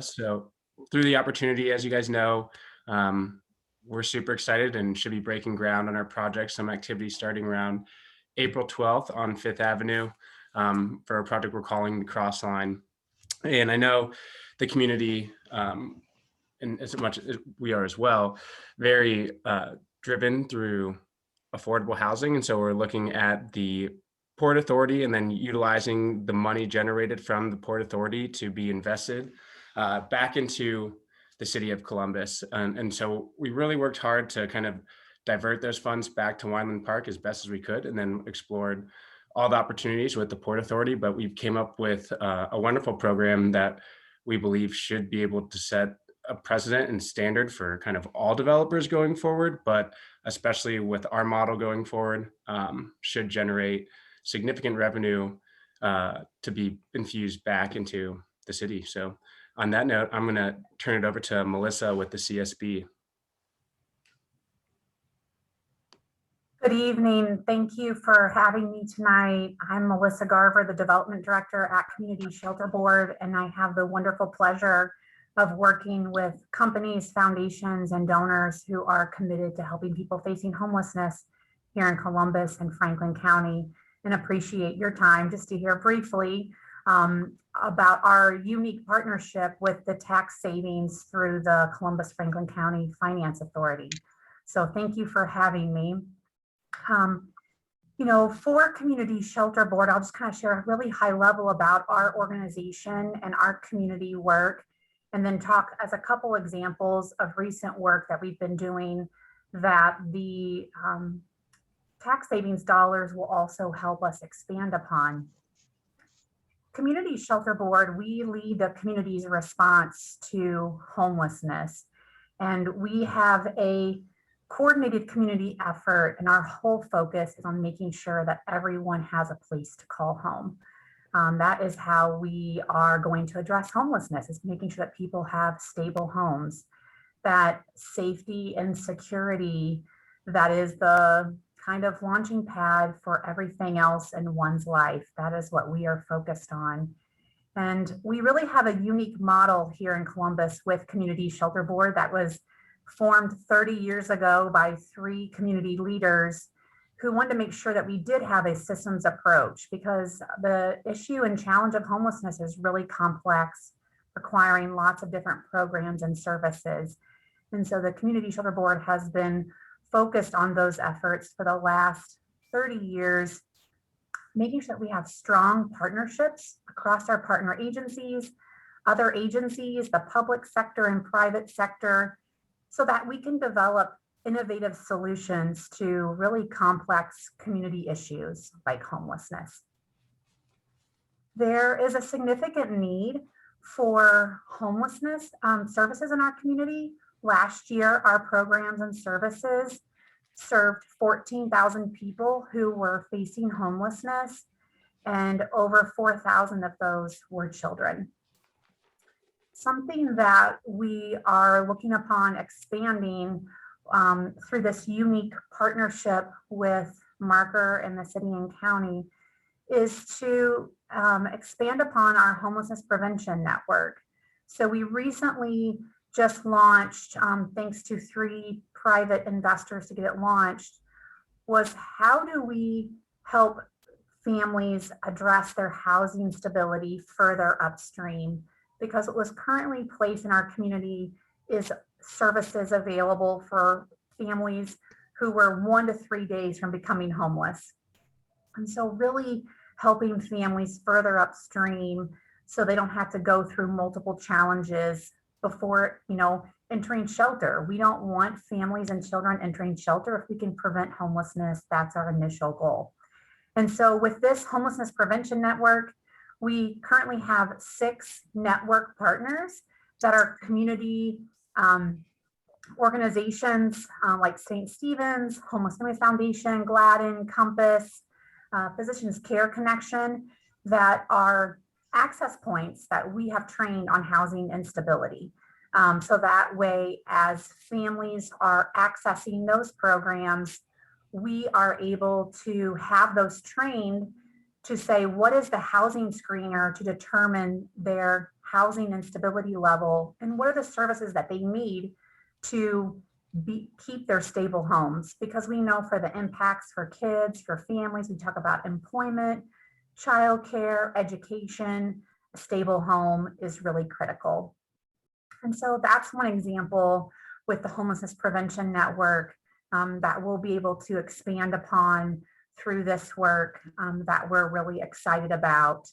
So through the opportunity, as you guys know, um, we're super excited and should be breaking ground on our project. Some activities starting around April 12th on Fifth Avenue for a project we're calling the Cross Line. And I know the community, and as much as we are as well, very driven through affordable housing. And so we're looking at the Port Authority and then utilizing the money generated from the Port Authority to be invested back into the city of Columbus. And so we really worked hard to kind of divert those funds back to Wineland Park as best as we could, and then explored all the opportunities with the Port Authority. But we came up with a wonderful program that we believe should be able to set a precedent and standard for kind of all developers going forward, but especially with our model going forward, should generate significant revenue to be infused back into the city. So on that note, I'm going to turn it over to Melissa with the CSB. Good evening. Thank you for having me tonight. I'm Melissa Garver, the Development Director at Community Shelter Board, and I have the wonderful pleasure of working with companies, foundations, and donors who are committed to helping people facing homelessness here in Columbus and Franklin County, and appreciate your time just to hear briefly about our unique partnership with the tax savings through the Columbus Franklin County Finance Authority. So thank you for having me. For Community Shelter Board, I'll just kind of share a really high level about our organization and our community work, and then talk as a couple examples of recent work that we've been doing that the tax savings dollars will also help us expand upon. Community Shelter Board, we lead the community's response to homelessness, and we have a coordinated community effort, and our whole focus is on making sure that everyone has a place to call home. That is how we are going to address homelessness, is making sure that people have stable homes, that safety and security, that is the kind of launching pad for everything else in one's life. That is what we are focused on. And we really have a unique model here in Columbus with Community Shelter Board that was formed 30 years ago by 3 community leaders who wanted to make sure that we did have a systems approach, because the issue and challenge of homelessness is really complex, requiring lots of different programs and services. And so the Community Shelter Board has been focused on those efforts for the last 30 years, making sure that we have strong partnerships across our partner agencies, other agencies, the public sector and private sector, so that we can develop innovative solutions to really complex community issues like homelessness. There is a significant need for homelessness services in our community. Last year, our programs and services served 14,000 people who were facing homelessness, and over 4,000 of those were children. Something that we are looking upon expanding through this unique partnership with Marker and the city and county is to expand upon our homelessness prevention network. So we recently just launched, thanks to 3 private investors to get it launched, was how do we help families address their housing stability further upstream? Because what was currently placed in our community is services available for families who were 1 to 3 days from becoming homeless. And so really helping families further upstream so they don't have to go through multiple challenges before, entering shelter. We don't want families and children entering shelter. If we can prevent homelessness, that's our initial goal. And so with this homelessness prevention network, we currently have 6 network partners that are community organizations like St. Stephen's, Homeless Families Foundation, Gladden, Compass, Physicians Care Connection, that are access points that we have trained on housing instability. So that way, as families are accessing those programs, we are able to have those trained to say, what is the housing screener to determine their housing instability level, and what are the services that they need to keep their stable homes. Because we know for the impacts for kids, for families, we talk about employment, childcare, education, a stable home is really critical. And so that's one example with the Homelessness Prevention Network that we'll be able to expand upon through this work that we're really excited about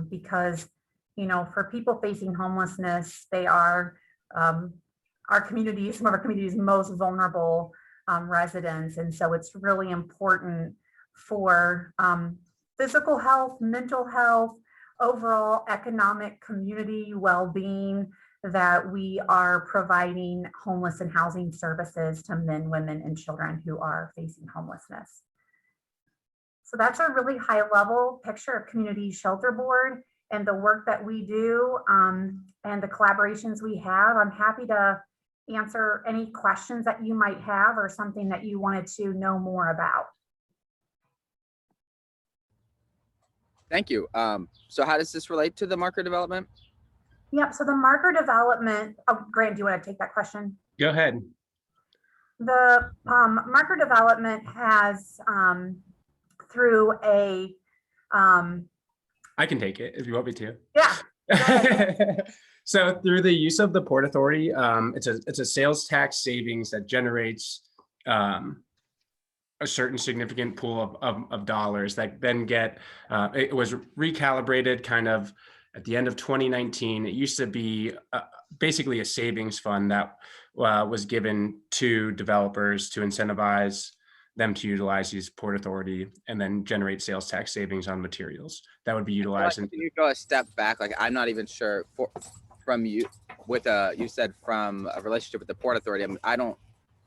because, you know, for people facing homelessness, they are our communities, some of our communities' most vulnerable residents. And so it's really important for physical health, mental health, overall economic community well-being that we are providing homeless and housing services to men, women, and children who are facing homelessness. So that's a really high level picture of Community Shelter Board and the work that we do and the collaborations we have. I'm happy to answer any questions that you might have or something that you wanted to know more about. Thank you. So how does this relate to the marker development? Yep, so the marker development, oh, Grant, do you want to take that question? Go ahead. The marker development has through a I can take it if you want me to. Yeah. So through the use of the Port Authority, it's a sales tax savings that generates a certain significant pool of dollars that then get, it was recalibrated kind of at the end of 2019. It used to be basically a savings fund that was given to developers to incentivize them to utilize these Port Authority and then generate sales tax savings on materials that would be utilized. Can you go a step back? Like, I'm not even sure from you with you said from a relationship with the Port Authority. I don't.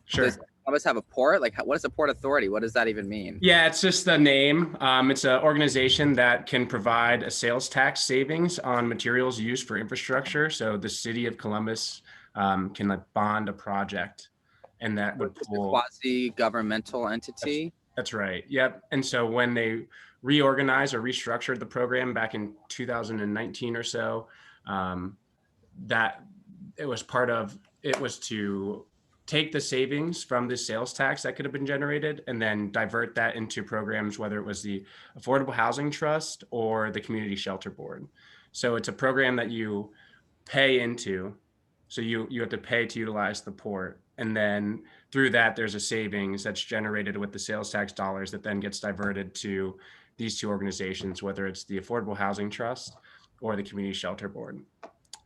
Sure. Does Columbus have a port? Like, what is a Port Authority? What does that even mean? Yeah, it's just the name. It's an organization that can provide a sales tax savings on materials used for infrastructure. So the city of Columbus can like bond a project, and that would pull quasi-governmental entity. That's right. Yep. And so when they reorganized or restructured the program back in 2019 or so, that it was to take the savings from the sales tax that could have been generated and then divert that into programs, whether it was the Affordable Housing Trust or the Community Shelter Board. So it's a program that you pay into. So you have to pay to utilize the port. And then through that, there's a savings that's generated with the sales tax dollars that then gets diverted to these two organizations, whether it's the Affordable Housing Trust or the Community Shelter Board.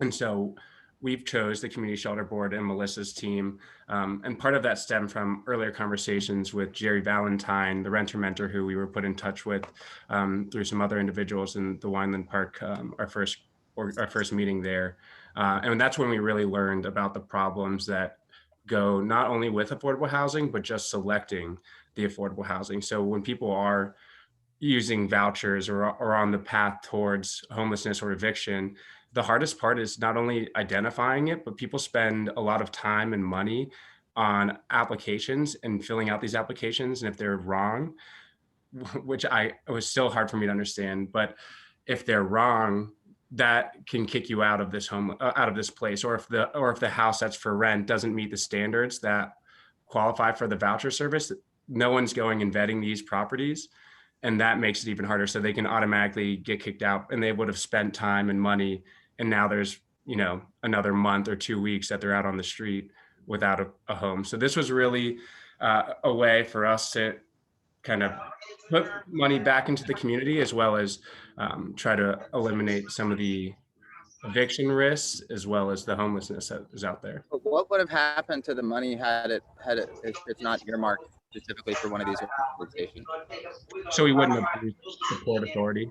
And so we've chose the Community Shelter Board and Melissa's team. And part of that stemmed from earlier conversations with Jerry Valentine, the renter mentor who we were put in touch with through some other individuals in the Wineland Park, our first meeting there. And that's when we really learned about the problems that go not only with affordable housing, but just selecting the affordable housing. So when people are using vouchers or on the path towards homelessness or eviction, the hardest part is not only identifying it, but people spend a lot of time and money on applications and filling out these applications. And if they're wrong, which it was still hard for me to understand, but if they're wrong, that can kick you out of this out of this place, or if the house that's for rent doesn't meet the standards that qualify for the voucher service, no one's going and vetting these properties, and that makes it even harder. So they can automatically get kicked out, and they would have spent time and money, and now there's another month or 2 weeks that they're out on the street without a home. So this was really a way for us to kind of put money back into the community, as well as try to eliminate some of the eviction risks, as well as the homelessness that is out there. But what would have happened to the money had if it's not earmarked specifically for one of these organizations? So we wouldn't have used the Port Authority.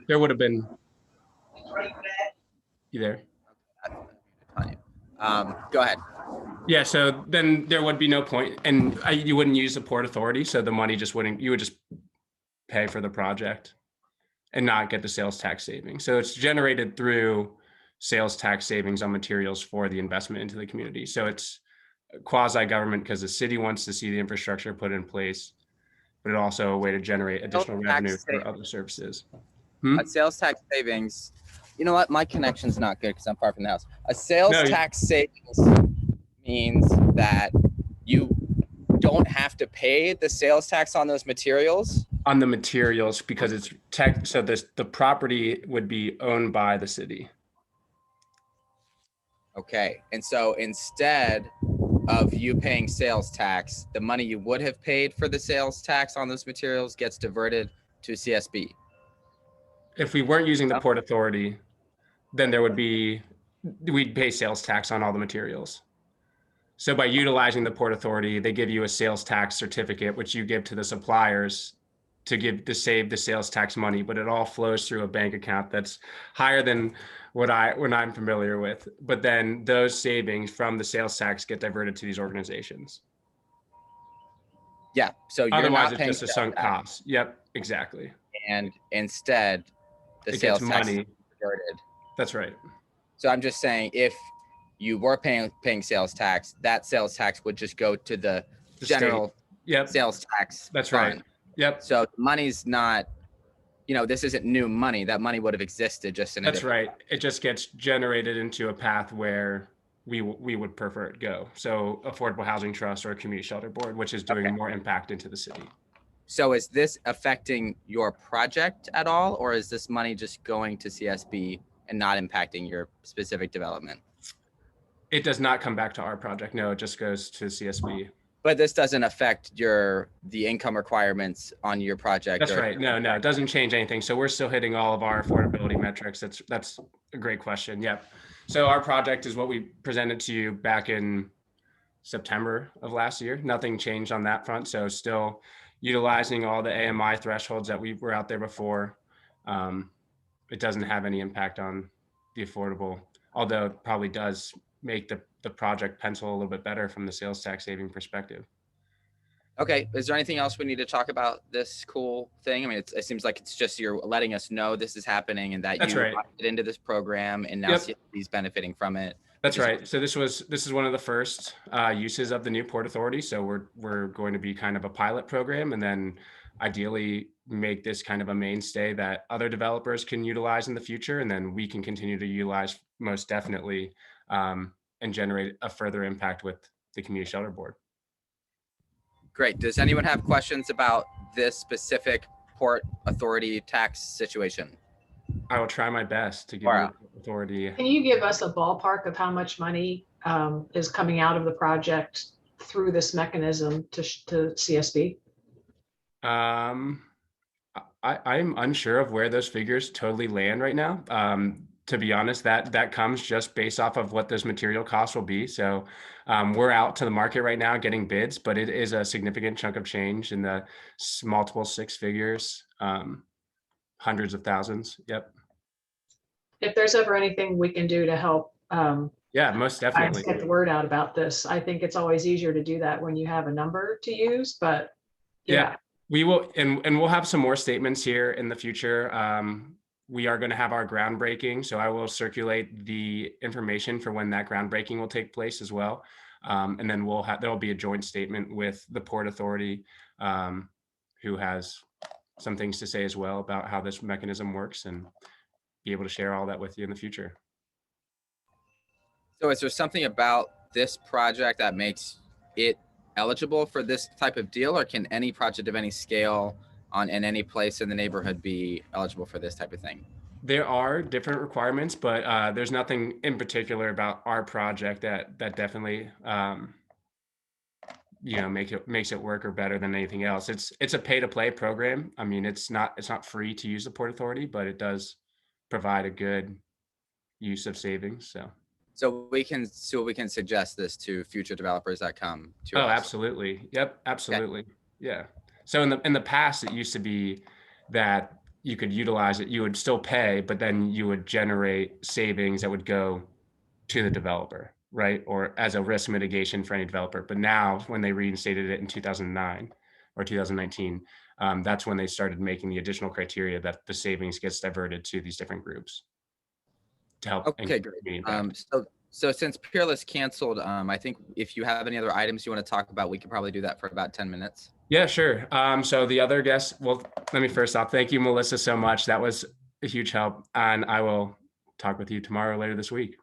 There would have been. You there? Go ahead. Yeah, so then there would be no point, and you wouldn't use the Port Authority, so the money just wouldn't, you would just pay for the project and not get the sales tax savings. So it's generated through sales tax savings on materials for the investment into the community. So it's quasi-government because the city wants to see the infrastructure put in place, but it's also a way to generate additional revenue for other services. A sales tax savings. You know what? My connection's not good because I'm far from the house. A sales No, tax savings means that you don't have to pay the sales tax on those materials. On the materials, because it's tech, so the property would be owned by the city. Okay. And so instead of you paying sales tax, the money you would have paid for the sales tax on those materials gets diverted to CSB. If we weren't using the Port Authority, then we'd pay sales tax on all the materials. So by utilizing the Port Authority, they give you a sales tax certificate, which you give to the suppliers to save the sales tax money, but it all flows through a bank account that's higher than what I'm familiar with. But then those savings from the sales tax get diverted to these organizations. Yeah. So you're Otherwise, not it's paying just a sunk tax, cost. Yep, exactly. and instead the It sales gets tax is money. diverted. That's right. So I'm just saying, if you were paying sales tax, that sales tax would just go to the The general state. Yep, sales tax that's fund. right. Yep, So the money's not, this isn't new money. That money would have existed just in a that's different. right. It just gets generated into a path where we would prefer it go. So Affordable Housing Trust or a Community Shelter Board, which is doing more impact into the city. So is this affecting your project at all, or is this money just going to CSB and not impacting your specific development? It does not come back to our project. No, it just goes to CSB. But this doesn't affect the income requirements on your project. That's right. No, it doesn't change anything. So we're still hitting all of our affordability metrics. That's a great question. Yep. So our project is what we presented to you back in September of last year. Nothing changed on that front. So still utilizing all the AMI thresholds that we were out there before. It doesn't have any impact on the affordable, although it probably does make the project pencil a little bit better from the sales tax saving perspective. Okay. Is there anything else we need to talk about this cool thing? I mean, it seems like it's just you're letting us know this is happening and that That's you right. opted into this program and now Yep. CSB's benefiting from it. That's right. So this is one of the first uses of the new Port Authority. So we're going to be kind of a pilot program, and then ideally make this kind of a mainstay that other developers can utilize in the future, and then we can continue to utilize most definitely, and generate a further impact with the Community Shelter Board. Great. Does anyone have questions about this specific Port Authority tax situation? I will try my best to give Wow. you the authority. Can you give us a ballpark of how much money is coming out of the project through this mechanism to CSB? I'm unsure of where those figures totally land right now. To be honest, that comes just based off of what those material costs will be. So we're out to the market right now getting bids, but it is a significant chunk of change in the multiple six figures, hundreds of thousands. Yep. If there's ever anything we can do to help Yeah, most guys definitely. get the word out about this, I think it's always easier to do that when you have a number to use, but yeah. We will, and we'll have some more statements here in the future. We are going to have our groundbreaking, so I will circulate the information for when that groundbreaking will take place as well. And then there'll be a joint statement with the Port Authority, who has some things to say as well about how this mechanism works, and be able to share all that with you in the future. So is there something about this project that makes it eligible for this type of deal, or can any project of any scale in any place in the neighborhood be eligible for this type of thing? There are different requirements, but there's nothing in particular about our project that definitely makes it work or better than anything else. It's a pay to play program. I mean, it's not free to use the Port Authority, but it does provide a good use of savings. So we can suggest this to future developers that come to us. Oh, absolutely. Yep, absolutely. Okay. Yeah. So in the past, it used to be that you could utilize it, you would still pay, but then you would generate savings that would go to the developer, right? Or as a risk mitigation for any developer. But now when they reinstated it in 2009 or 2019, that's when they started making the additional criteria that the savings gets diverted to these different groups to help. Okay, great. So since Peerless canceled, I think if you have any other items you want to talk about, we could probably do that for about 10 minutes. Yeah, sure. So the other guests, well, let me first off, thank you, Melissa, so much. That was a huge help, and I will talk with you tomorrow, later this week.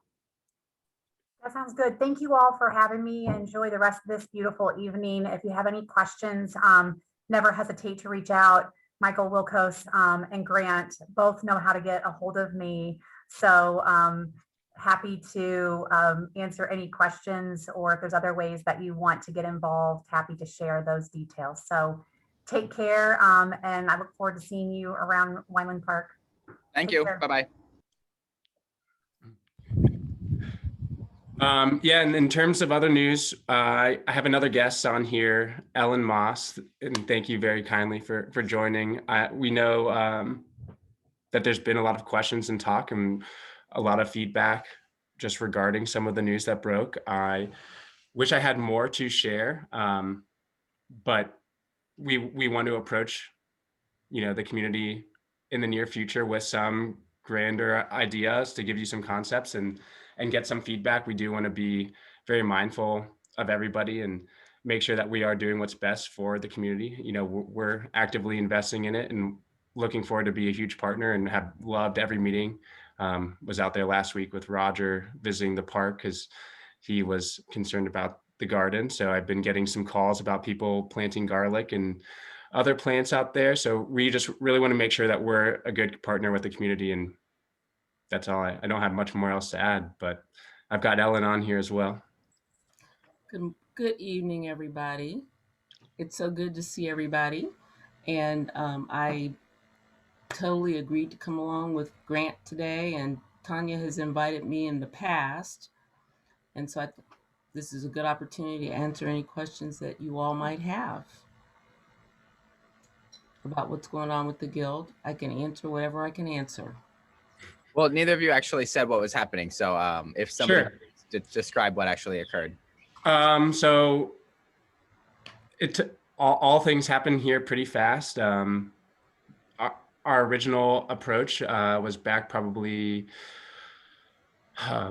That sounds good. Thank you all for having me. Enjoy the rest of this beautiful evening. If you have any questions, never hesitate to reach out. Michael Wilkos and Grant both know how to get a hold of me. So happy to answer any questions, or if there's other ways that you want to get involved, happy to share those details. So take care, and I look forward to seeing you around Wineland Park. Thank Take you. care. Bye-bye. Yeah, and in terms of other news, I have another guest on here, Ellen Moss, and thank you very kindly for joining. We know that there's been a lot of questions and talk and a lot of feedback just regarding some of the news that broke. I wish I had more to share, but we want to approach, the community in the near future with some grander ideas to give you some concepts and get some feedback. We do want to be very mindful of everybody and make sure that we are doing what's best for the community. We're actively investing in it and looking forward to be a huge partner, and have loved every meeting. Was out there last week with Roger visiting the park because he was concerned about the garden. So I've been getting some calls about people planting garlic and other plants out there. So we just really want to make sure that we're a good partner with the community, and that's all. I don't have much more else to add, but I've got Ellen on here as well. Good evening, everybody. It's so good to see everybody. And I totally agreed to come along with Grant today, and Tanya has invited me in the past. And so this is a good opportunity to answer any questions that you all might have about what's going on with the Guild. I can answer whatever I can answer. Well, neither of you actually said what was happening. So if somebody could describe what actually occurred. So all things happen here pretty fast. Our original approach was back probably, I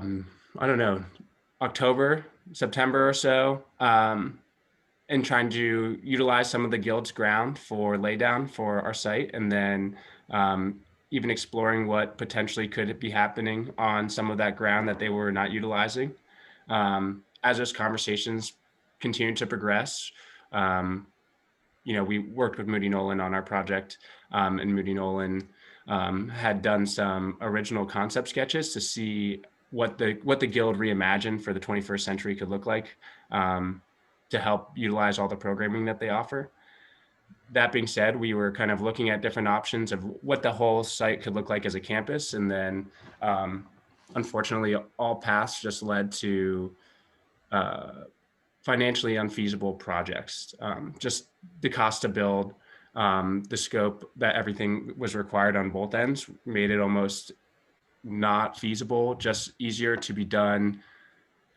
don't know, October, September or so, and trying to utilize some of the Guild's ground for laydown for our site, and then even exploring what potentially could be happening on some of that ground that they were not utilizing. As those conversations continued to progress, we worked with Moody Nolan on our project, and Moody Nolan had done some original concept sketches to see what the Guild reimagined for the 21st century could look like, to help utilize all the programming that they offer. That being said, we were kind of looking at different options of what the whole site could look like as a campus. And then unfortunately, all paths just led to financially unfeasible projects. Just the cost to build, the scope that everything was required on both ends made it almost not feasible, just easier to be done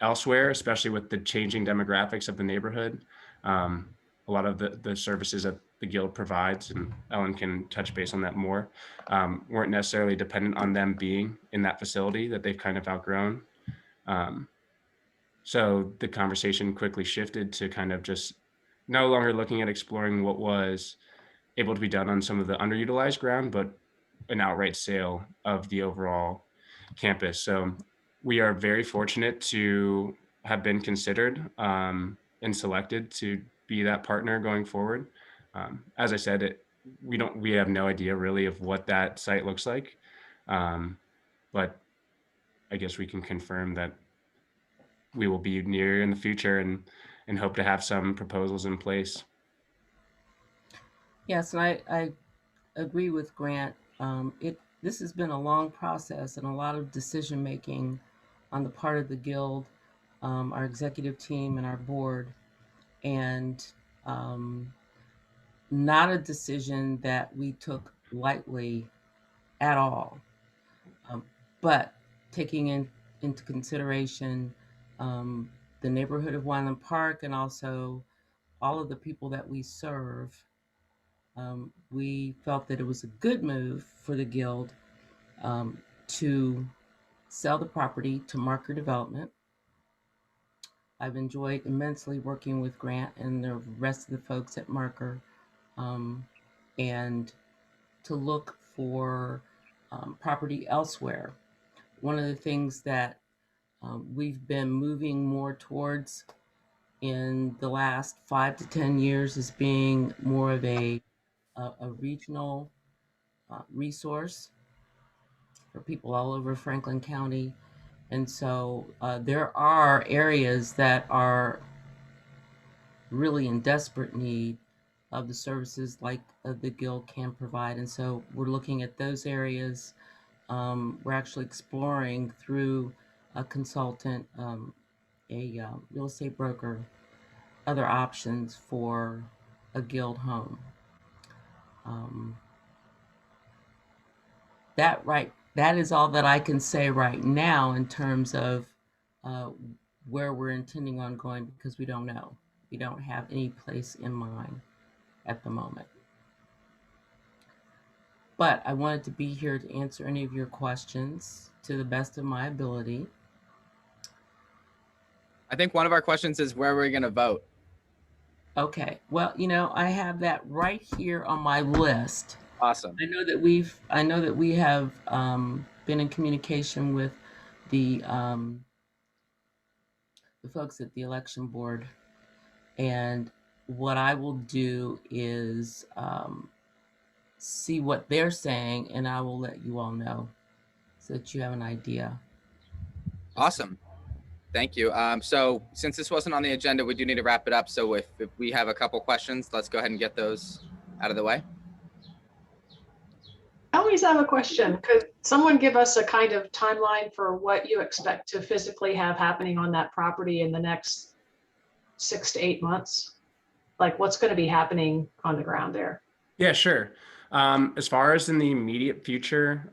elsewhere, especially with the changing demographics of the neighborhood. A lot of the services that the Guild provides, and Ellen can touch base on that more, weren't necessarily dependent on them being in that facility that they've kind of outgrown. So the conversation quickly shifted to kind of just no longer looking at exploring what was able to be done on some of the underutilized ground, but an outright sale of the overall campus. So we are very fortunate to have been considered and selected to be that partner going forward. As I said, we have no idea really of what that site looks like, but I guess we can confirm that we will be near in the future and hope to have some proposals in place. Yes, and I agree with Grant. This has been a long process and a lot of decision making on the part of the Guild, our executive team, and our board, and not a decision that we took lightly at all. But taking into consideration the neighborhood of Wineland Park and also all of the people that we serve, we felt that it was a good move for the Guild to sell the property to Marker Development. I've enjoyed immensely working with Grant and the rest of the folks at Marker, and to look for property elsewhere. One of the things that we've been moving more towards in the last 5 to 10 years is being more of a regional resource for people all over Franklin County. And so there are areas that are really in desperate need of the services like the Guild can provide. And so we're looking at those areas. We're actually exploring through a consultant, a real estate broker, other options for a Guild home. That is all that I can say right now in terms of where we're intending on going, because we don't know. We don't have any place in mind at the moment. But I wanted to be here to answer any of your questions to the best of my ability. I think one of our questions is where we're going to vote. Okay, well, I have that right here on my list. Awesome. I know that we have been in communication with the folks at the election board, and what I will do is see what they're saying, and I will let you all know so that you have an idea. Awesome. Thank you. So since this wasn't on the agenda, we do need to wrap it up. So if we have a couple questions, let's go ahead and get those out of the way. I always have a question. Could someone give us a kind of timeline for what you expect to physically have happening on that property in the next 6 to 8 months? Like what's going to be happening on the ground there? Yeah, sure. As far as in the immediate future,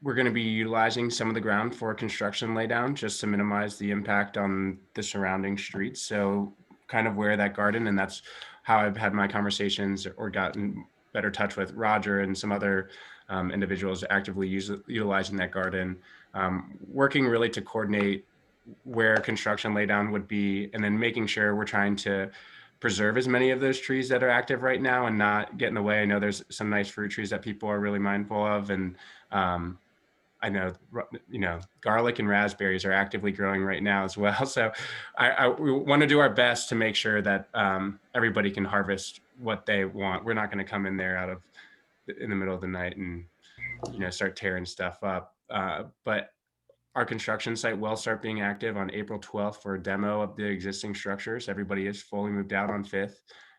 we're going to be utilizing some of the ground for construction laydown just to minimize the impact on the surrounding streets. So kind of where that garden, and that's how I've had my conversations or gotten better touch with Roger and some other individuals actively utilizing that garden, working really to coordinate where construction laydown would be, and then making sure we're trying to preserve as many of those trees that are active right now and not get in the way. I know there's some nice fruit trees that people are really mindful of, and I know, garlic and raspberries are actively growing right now as well. So we want to do our best to make sure that everybody can harvest what they want. We're not going to come in there in the middle of the night and, start tearing stuff up. But our construction site will start being active on April 12th for a demo of the existing structures. Everybody is fully moved out on 5th.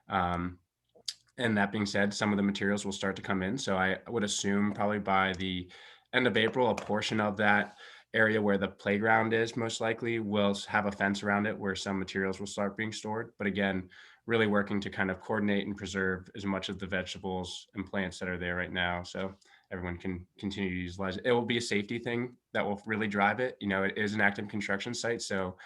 And that being said, some of the materials will start to come in. So I would assume probably by the end of April, a portion of that area where the playground is most likely will have a fence around it where some materials will start being stored. But again, really working to kind of coordinate and preserve as much of the vegetables and plants that are there right now, so everyone can continue to utilize it. It will be a safety thing that will really drive it. It is an active construction site. So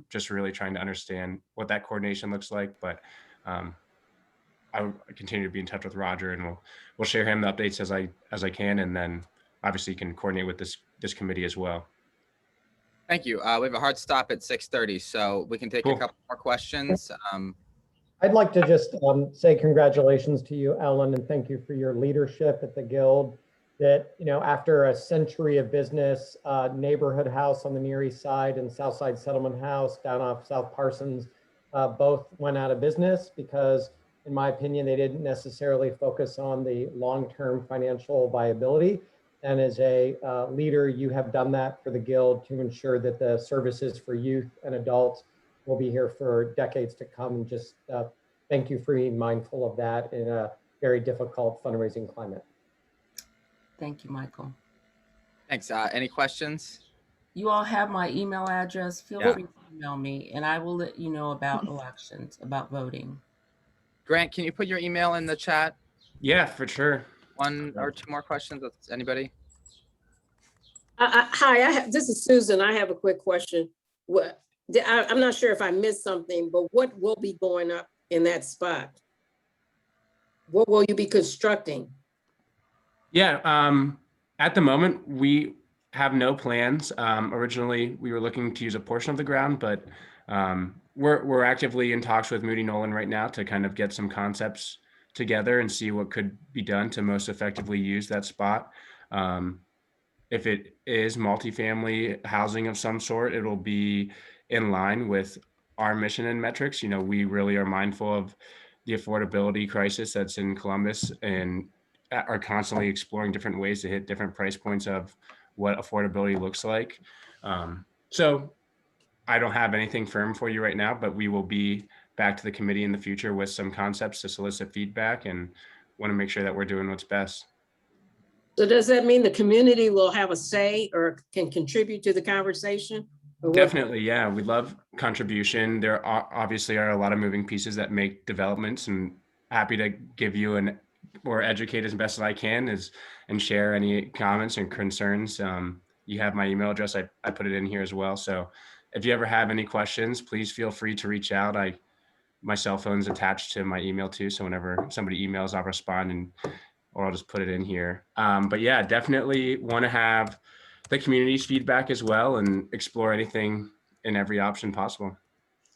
just really trying to understand what that coordination looks like. But I will continue to be in touch with Roger, and we'll share him the updates as I can, and then obviously you can coordinate with this committee as well. Thank you. We have a hard stop at 6:30, so we can take Cool. a couple more questions. I'd like to just say congratulations to you, Ellen, and thank you for your leadership at the Guild. That, after a century of business, Neighborhood House on the Near East Side and Southside Settlement House down off South Parsons both went out of business because, in my opinion, they didn't necessarily focus on the long-term financial viability. And as a leader, you have done that for the Guild to ensure that the services for youth and adults will be here for decades to come. And just thank you for being mindful of that in a very difficult fundraising climate. Thank you, Michael. Thanks. Any questions? You all have my email address. Feel Yeah. free to email me, and I will let you know about elections, about voting. Grant, can you put your email in the chat? Yeah, for sure. One or two more questions. Anybody? Hi, this is Susan. I have a quick question. I'm not sure if I missed something, but what will be going up in that spot? What will you be constructing? Yeah, at the moment, we have no plans. Originally, we were looking to use a portion of the ground, but we're actively in talks with Moody Nolan right now to kind of get some concepts together and see what could be done to most effectively use that spot. If it is multifamily housing of some sort, it'll be in line with our mission and metrics. You know, we really are mindful of the affordability crisis that's in Columbus and are constantly exploring different ways to hit different price points of what affordability looks like. So I don't have anything firm for you right now, but we will be back to the committee in the future with some concepts to solicit feedback and want to make sure that we're doing what's best. So does that mean the community will have a say or can contribute to the conversation? Or what? Definitely, yeah. We love contribution. There obviously are a lot of moving pieces that make developments, and happy to give you or educate as best as I can and share any comments and concerns. You have my email address. I put it in here as well. So if you ever have any questions, please feel free to reach out. My cell phone's attached to my email too. So whenever somebody emails, I'll respond or I'll just put it in here. But yeah, definitely want to have the community's feedback as well and explore anything and every option possible.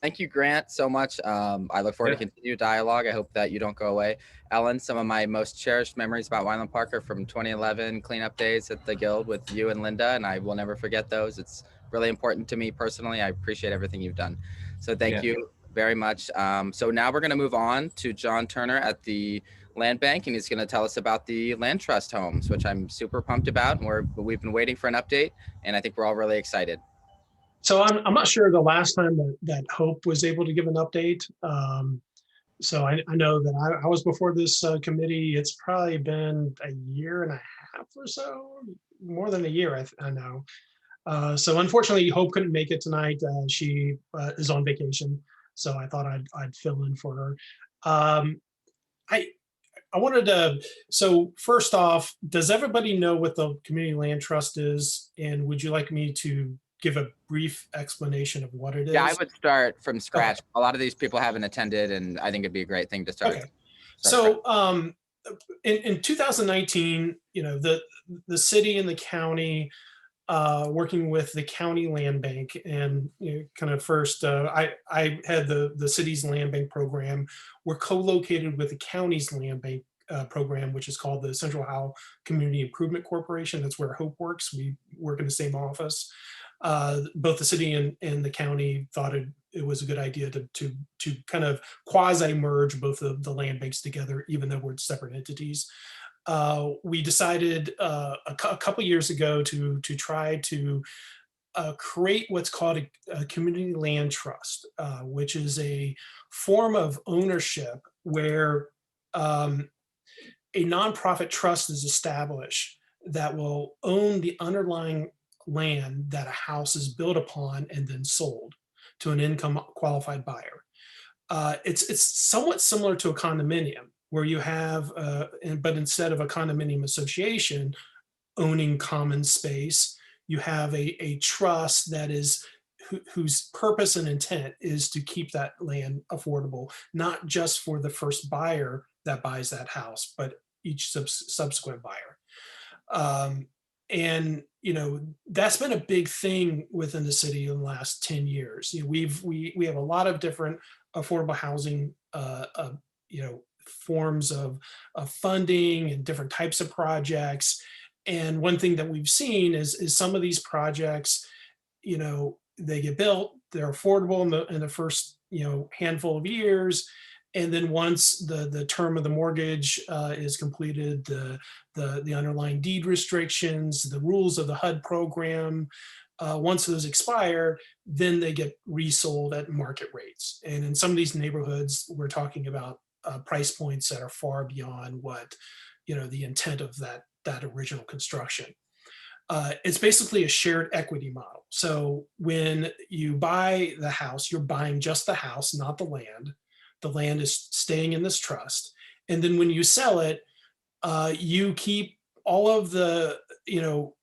Thank you, Grant, so much. I look forward to continued dialogue. I hope that you don't go away. Ellen, some of my most cherished memories about Wyland Park are from 2011 cleanup days at the Guild with you and Linda, and I will never forget those. It's really important to me personally. I appreciate everything you've done. So thank you very much. So now we're going to move on to John Turner at the Land Bank, and he's going to tell us about the land trust homes, which I'm super pumped about. And we've been waiting for an update, and I think we're all really excited. So I'm not sure the last time that Hope was able to give an update. So I know that I was before this committee. It's probably been a year and a half or so, more than a year, I know. So unfortunately, Hope couldn't make it tonight. She is on vacation, so I thought I'd fill in for her. I wanted to, so first off, does everybody know what the Community Land Trust is? And would you like me to give a brief explanation of what it is? Yeah, I would start from scratch. Okay. A lot of these people haven't attended, and I think it'd be a great thing to start. Okay. So in 2019, you know, the city and the county working with the county land bank, and you know, kind of first, I had the city's land bank program. We're co-located with the county's land bank program, which is called the Central Ohio Community Improvement Corporation. That's where Hope works. We work in the same office. Both the city and the county thought it was a good idea to kind of quasi merge both of the land banks together, even though we're separate entities. We decided a couple years ago to try to create what's called a community land trust, which is a form of ownership where a nonprofit trust is established that will own the underlying land that a house is built upon and then sold to an income qualified buyer. It's somewhat similar to a condominium, where you have, but instead of a condominium association owning common space, you have a trust that is whose purpose and intent is to keep that land affordable, not just for the first buyer that buys that house, but each subsequent buyer. And you know, that's been a big thing within the city in the last 10 years. You know, we have a lot of different affordable housing, you know, forms of funding and different types of projects. And one thing that we've seen is some of these projects, you know, they get built, they're affordable in the first, you know, handful of years. And then once the term of the mortgage is completed, the underlying deed restrictions, the rules of the HUD program, once those expire, then they get resold at market rates. And in some of these neighborhoods, we're talking about price points that are far beyond what, you know, the intent of that original construction. It's basically a shared equity model. So when you buy the house, you're buying just the house, not the land. The land is staying in this trust. And then when you sell it, you keep all of the, you know,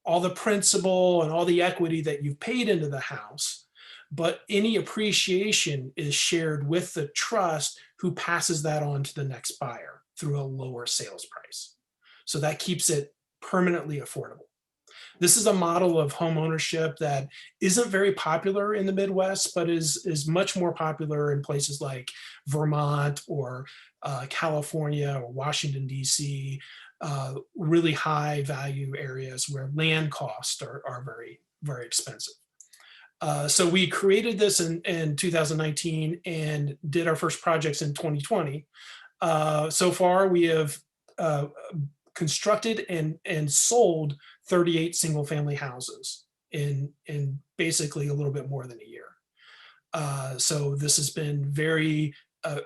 all the principal and all the equity that you've paid into the house, but any appreciation is shared with the trust, who passes that on to the next buyer through a lower sales price. So that keeps it permanently affordable. This is a model of home ownership that isn't very popular in the Midwest, but is much more popular in places like Vermont or California or Washington, D.C. really high value areas where land costs are very, very expensive. So we created this in 2019 and did our first projects in 2020. So far, we have constructed and sold 38 single family houses in basically a little bit more than a year. So this has been very,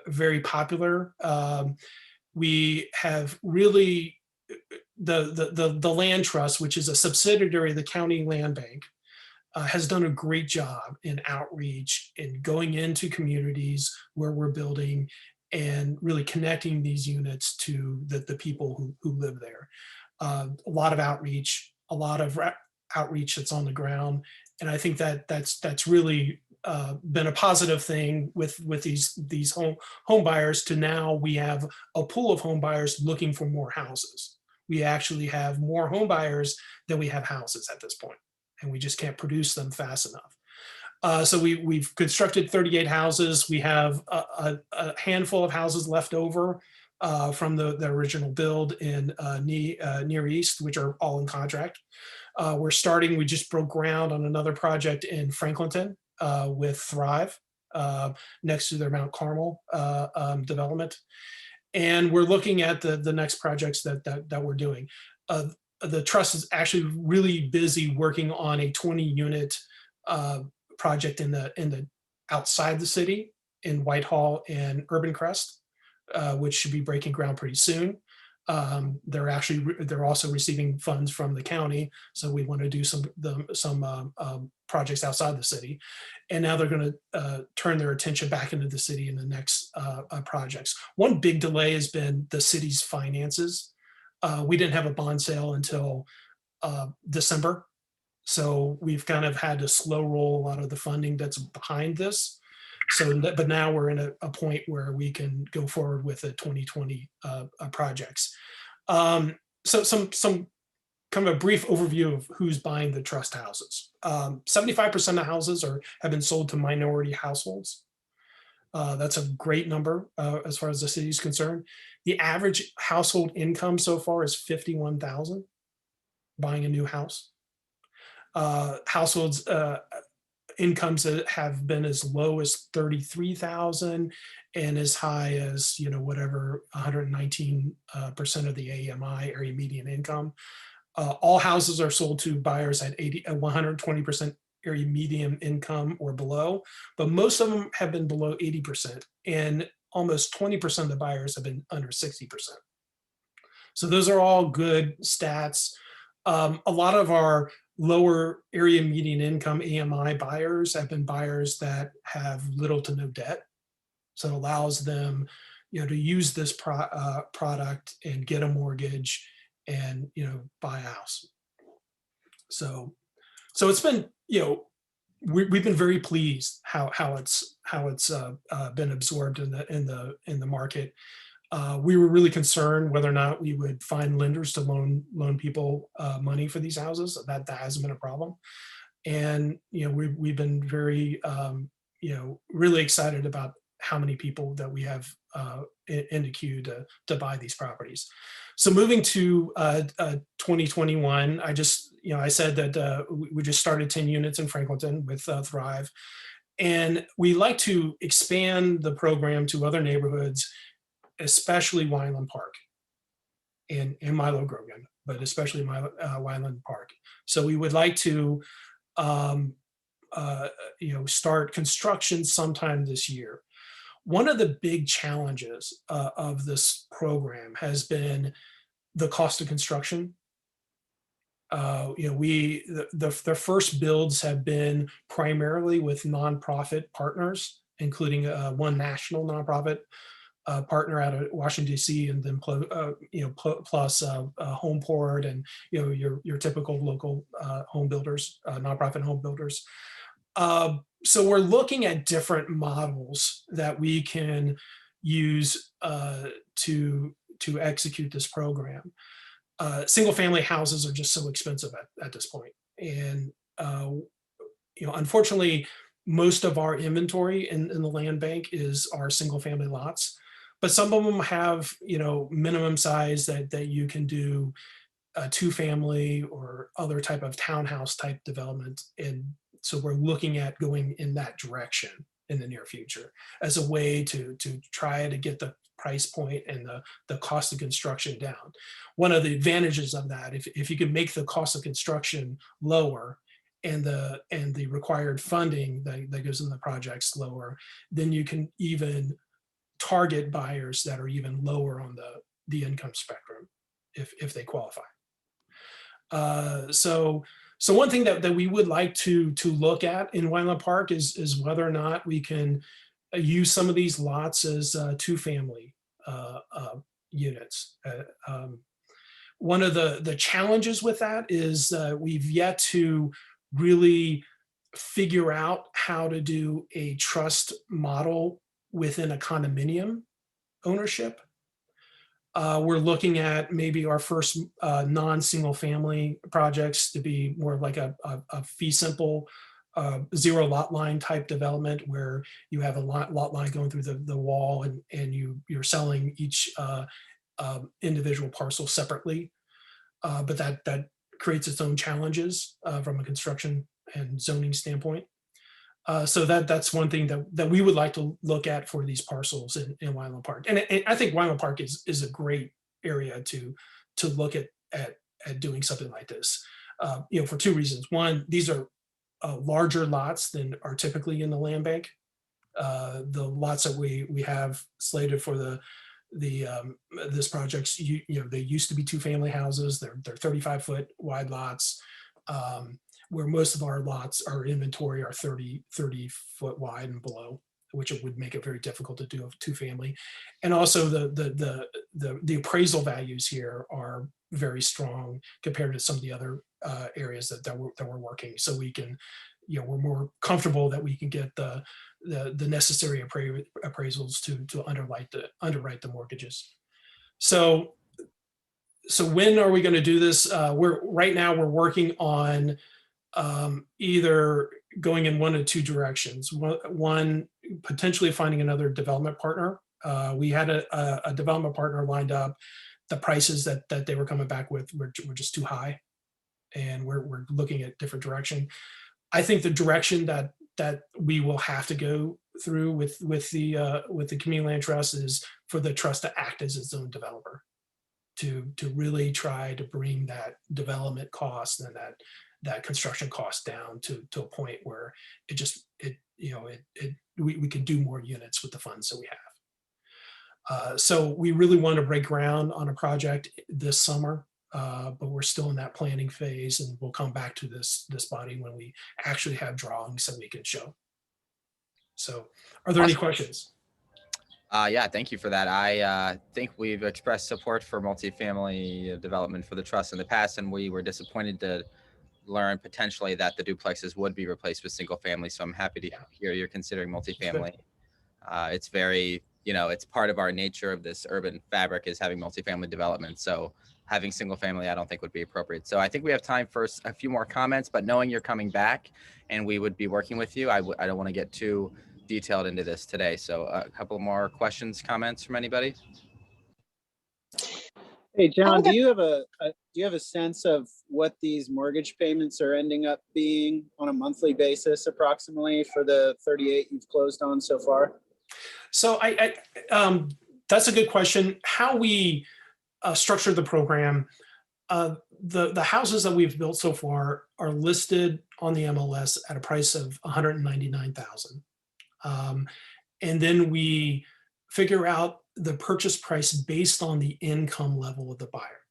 very popular. We have really, the Land Trust, which is a subsidiary of the County Land Bank, has done a great job in outreach and going into communities where we're building and really connecting these units to the people who live there. A lot of outreach, outreach that's on the ground. And I think that's really been a positive thing with these home buyers. To now we have a pool of home buyers looking for more houses. We actually have more home buyers than we have houses at this point, and we just can't produce them fast enough. So we've constructed 38 houses. We have a handful of houses left over from the original build in Near East, which are all in contract. We just broke ground on another project in Franklinton with Thrive next to their Mount Carmel development. And we're looking at the next projects that we're doing. The trust is actually really busy working on a 20-unit project in the outside the city in Whitehall and Urban Crest, which should be breaking ground pretty soon. They're also receiving funds from the county, so we want to do some projects outside the city. And now they're going to turn their attention back into the city in the next projects. One big delay has been the city's finances. We didn't have a bond sale until December, so we've kind of had to slow roll a lot of the funding that's behind this. But now we're in a point where we can go forward with the 2020 projects. So some kind of a brief overview of who's buying the trust houses. 75% of houses have been sold to minority households. That's a great number as far as the city is concerned. The average household income so far is $51,000 buying a new house. Households incomes that have been as low as $33,000 and as high as 119% of the AMI, area median income. All houses are sold to buyers at 120% area median income or below, but most of them have been below 80%, and almost 20% of the buyers have been under 60%. So those are all good stats. A lot of our lower area median income AMI buyers have been buyers that have little to no debt. So it allows them, to use this product and get a mortgage and, buy a house. So it's been, we've been very pleased how it's been absorbed in the market. We were really concerned whether or not we would find lenders to loan people money for these houses. That hasn't been a problem, and we've been very really excited about how many people that we have in the queue to buy these properties. So moving to 2021, I said that we just started 10 units in Franklinton with Thrive, and we like to expand the program to other neighborhoods, especially Wineland Park and Milo Grogan, but especially Wineland Park. So we would like to, start construction sometime this year. One of the big challenges of this program has been the cost of construction. The first builds have been primarily with nonprofit partners, including one national nonprofit partner out of Washington, D.C., and then plus Homeport and your typical local home builders, nonprofit home builders. So we're looking at different models that we can use to execute this program. Single family houses are just so expensive at this point, and unfortunately, most of our inventory in the land bank is our single family lots. but some of them have, minimum size that you can do a 2-family or other type of townhouse type development. And so we're looking at going in that direction in the near future as a way to try to get the price point and the cost of construction down. One of the advantages of that, if you can make the cost of construction lower and the required funding that goes in the projects lower, then you can even target buyers that are even lower on the income spectrum if they qualify. So one thing that we would like to look at in Wineland Park is whether or not we can use some of these lots as 2-family units. One of the challenges with that is we've yet to really figure out how to do a trust model within a condominium ownership. We're looking at maybe our first non-single family projects to be more like a fee simple 0 lot line type development where you have a lot line going through the wall and you're selling each individual parcel separately. But that creates its own challenges from a construction and zoning standpoint. So that's one thing that we would like to look at for these parcels in Wineland Park. And I think Wineland Park is a great area to look at doing something like this, for 2 reasons. One, these are larger lots than are typically in the land bank. The lots that we have slated for this project's, they used to be 2-family houses. They're 35-foot wide lots. Where most of our lots, our inventory are 30 foot wide and below, which it would make it very difficult to do a 2-family. And also the appraisal values here are very strong compared to some of the other areas that we're working. So we can, we're more comfortable that we can get the necessary appraisals to underwrite the mortgages. So when are we going to do this? Right now we're working on either going in one of 2 directions. One, potentially finding another development partner. We had a development partner lined up. The prices that they were coming back with were just too high, and we're looking at different direction. I think the direction that we will have to go through with the Community Land Trust is for the trust to act as its own developer, to really try to bring that development cost and that construction cost down to a point where we can do more units with the funds that we have. So we really want to break ground on a project this summer, but we're still in that planning phase, and we'll come back to this body when we actually have drawings that we can show. So are there any questions? Yeah, thank you for that. I think we've expressed support for multifamily development for the trust in the past, and we were disappointed to learn potentially that the duplexes would be replaced with single family. So I'm happy to hear you're considering multifamily. It's very, it's part of our nature of this urban fabric is having multifamily development. So having single family, I don't think would be appropriate. So I think we have time for a few more comments, but knowing you're coming back and we would be working with you, I don't want to get too detailed into this today. So a couple more questions, comments from anybody? Hey, John, do you have a sense of what these mortgage payments are ending up being on a monthly basis approximately for the 38 you've closed on so far? So that's a good question. How we structured the program, the houses that we've built so far are listed on the MLS at a price of $199,000. And then we figure out the purchase price based on the income level of the buyer.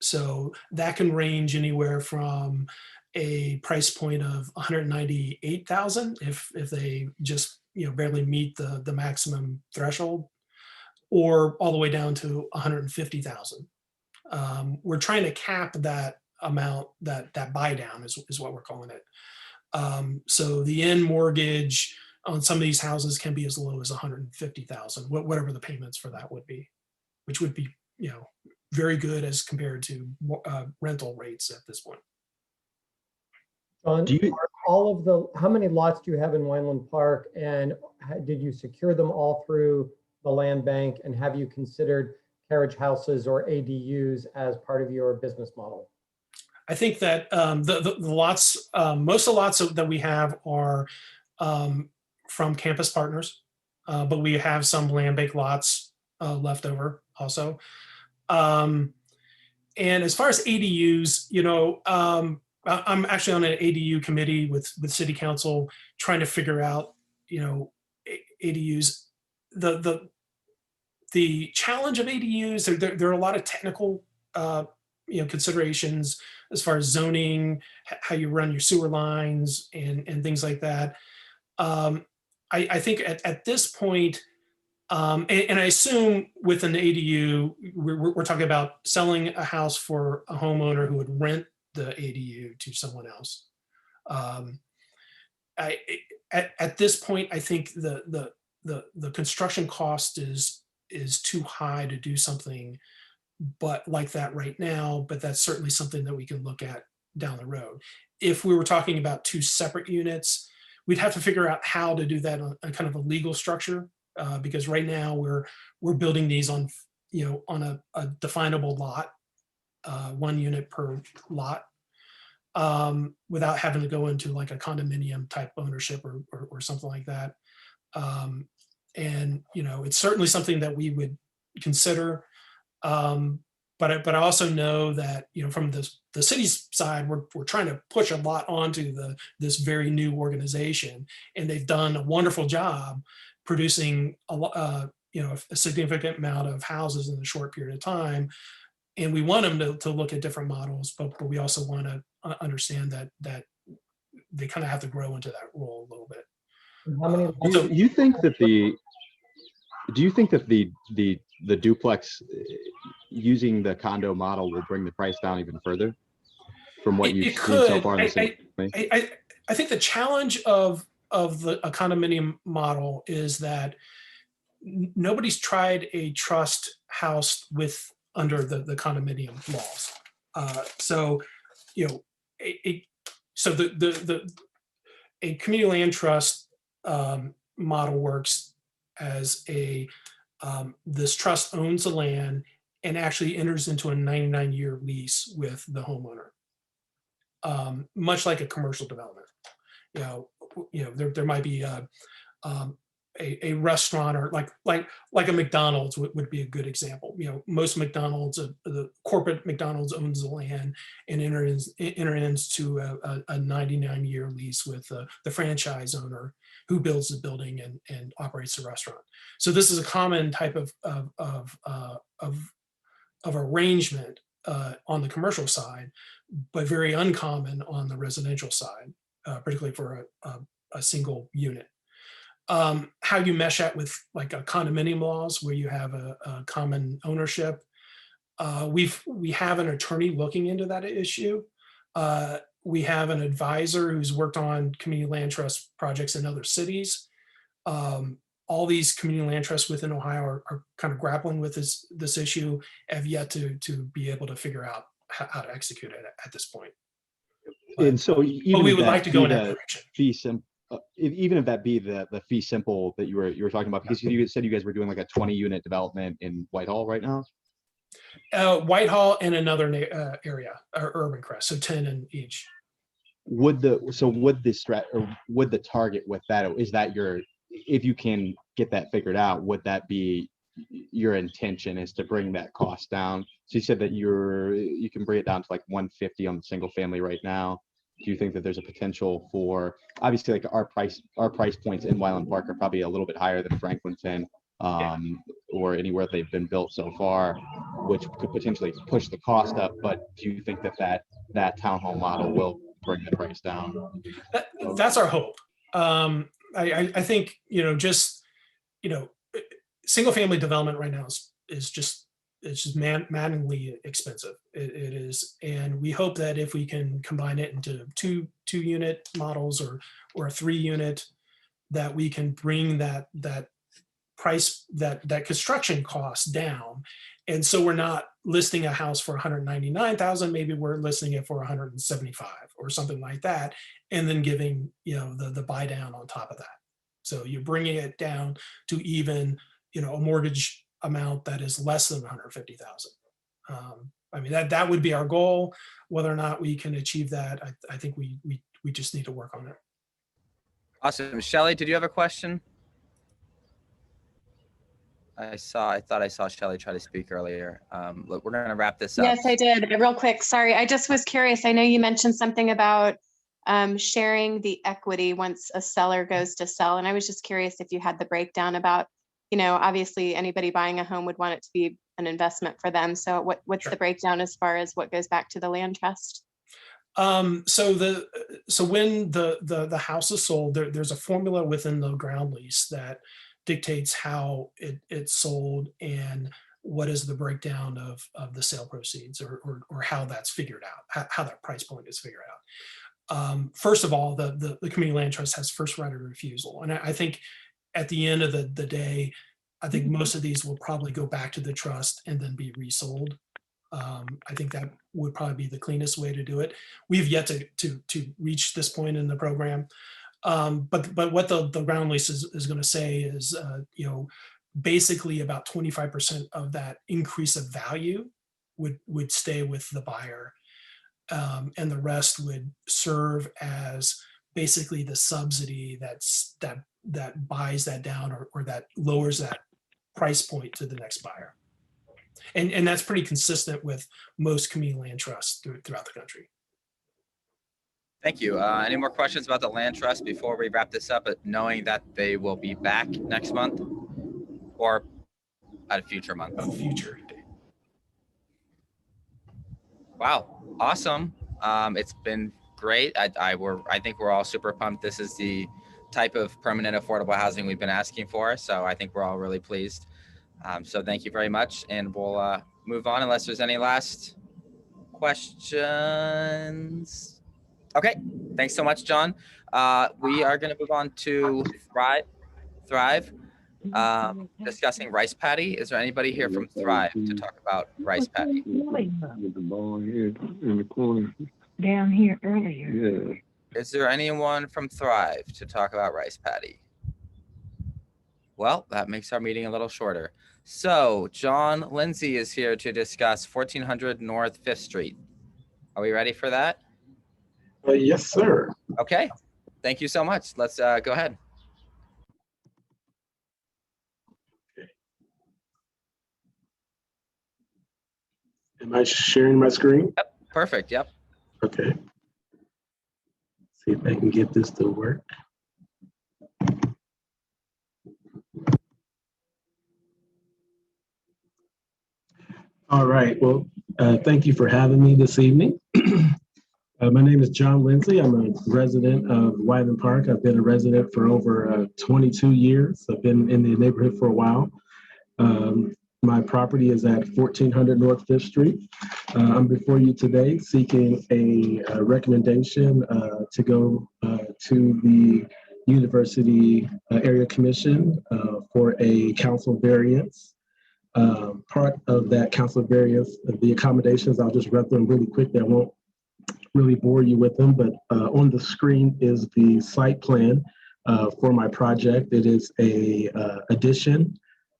So that can range anywhere from a price point of $198,000 if they just barely meet the maximum threshold, or all the way down to $150,000. We're trying to cap that amount, that buy down is what we're calling it. So the end mortgage on some of these houses can be as low as $150,000, whatever the payments for that would be, which would be, very good as compared to rental rates at this point. John, how many lots do you have in Wineland Park, and did you secure them all through the land bank? And have you considered carriage houses or ADUs as part of your business model? I think that the lots, most of the lots that we have are from campus partners, but we have some land bank lots left over also. And as far as ADUs, I'm actually on an ADU committee with City Council trying to figure out, ADUs. The challenge of ADUs, there are a lot of technical considerations as far as zoning, how you run your sewer lines and things like that. I think at this point, and I assume with an ADU, we're talking about selling a house for a homeowner who would rent the ADU to someone else. At this point, I think the construction cost is too high to do something but like that right now, but that's certainly something that we can look at down the road. If we were talking about two separate units, we'd have to figure out how to do that on a kind of a legal structure, because right now we're building these on a definable lot, 1 unit per lot, without having to go into like a condominium type ownership or something like that. And it's certainly something that we would consider. But I also know that from the city's side, we're trying to push a lot onto this very new organization, and they've done a wonderful job producing a significant amount of houses in a short period of time. And we want them to look at different models, but we also want to understand that they kind of have to grow into that role a little bit. How many? Do you think that the duplex using the condo model will bring the price down even further from what you've seen so far in the city? I think the challenge of a condominium model is that nobody's tried a trust house under the condominium laws. A community land trust model works as this trust owns the land and actually enters into a 99-year lease with the homeowner, much like a commercial development. There might be a restaurant or like a McDonald's would be a good example. Most McDonald's, the corporate McDonald's owns the land and enters into a 99-year lease with the franchise owner who builds the building and operates the restaurant. So this is a common type of arrangement on the commercial side, but very uncommon on the residential side, particularly for a single unit. How you mesh that with like a condominium laws where you have a common ownership. We have an attorney looking into that issue. We have an advisor who's worked on community land trust projects in other cities. All these community land trusts within Ohio are kind of grappling with this issue, have yet to be able to figure out how to execute it at this point. And so but we would like to go in that direction. Even if that be the fee simple that you were talking about, because you said you guys were doing like a 20-unit development in Whitehall right now. Whitehall and another area, or Urban Crest, so 10 in each. Would the target with that, is that if you can get that figured out, would that be your intention, is to bring that cost down? So you said that you can bring it down to like 150 on the single family right now. Do you think that there's a potential for, obviously, like our price points in Wyland Park are probably a little bit higher than Franklinton, or anywhere they've been built so far, which could potentially push the cost up. But do you think that townhome model will bring the price down? That's our hope. I think single family development right now is just maddeningly expensive. It is, and we hope that if we can combine it into two unit models or a 3-unit, that we can bring that price, that construction cost down. And so we're not listing a house for 199,000, maybe we're listing it for 175 or something like that, and then giving the buy down on top of that. So you're bringing it down to even a mortgage amount that is less than 150,000. I mean, that would be our goal. Whether or not we can achieve that, I think we just need to work on it. Awesome. Shelley, did you have a question? I thought I saw Shelley try to speak earlier. Look, we're going to wrap this up. Yes, I did. Real quick, sorry. I just was curious. I know you mentioned something about sharing the equity once a seller goes to sell. And I was just curious if you had the breakdown about, obviously anybody buying a home would want it to be an investment for them. So what's Sure. the breakdown as far as what goes back to the land trust? So when the house is sold, there's a formula within the ground lease that dictates how it's sold and what is the breakdown of the sale proceeds, or how that's figured out, how that price point is figured out. First of all, the community land trust has first right of refusal, and I think at the end of the day, I think most of these will probably go back to the trust and then be resold. I think that would probably be the cleanest way to do it. We've yet to reach this point in the program. But what the ground lease is going to say is, basically about 25% of that increase of value would stay with the buyer. And the rest would serve as basically the subsidy that buys that down or that lowers that price point to the next buyer. And that's pretty consistent with most community land trusts throughout the country. Thank you. Any more questions about the land trust before we wrap this up, knowing that they will be back next month or at a future month? A future date. Wow. Awesome. It's been great. I think we're all super pumped. This is the type of permanent affordable housing we've been asking for. So I think we're all really pleased. So thank you very much. And we'll move on unless there's any last questions. Okay, thanks so much, John. We are going to move on to Thrive, discussing Rice Paddy. Is there anybody here from Thrive to talk about Rice Paddy? With the ball here in the corner. Down here earlier. Yeah. Is there anyone from Thrive to talk about Rice Paddy? Well, that makes our meeting a little shorter. So John Lindsay is here to discuss 1400 North 5th Street. Are we ready for that? Yes, sir. Okay, thank you so much. Let's go ahead. Am I sharing my screen? Yep, perfect. Yep. Okay. See if I can get this to work. All right. Well, thank you for having me this evening. My name is John Lindsay. I'm a resident of Wyland Park. I've been a resident for over 22 years. I've been in the neighborhood for a while. My property is at 1400 North 5th Street. I'm before you today seeking a recommendation to go to the University Area Commission for a council variance. Part of that council variance, the accommodations, I'll just run through them really quickly. I won't really bore you with them, but on the screen is the site plan for my project. It is a addition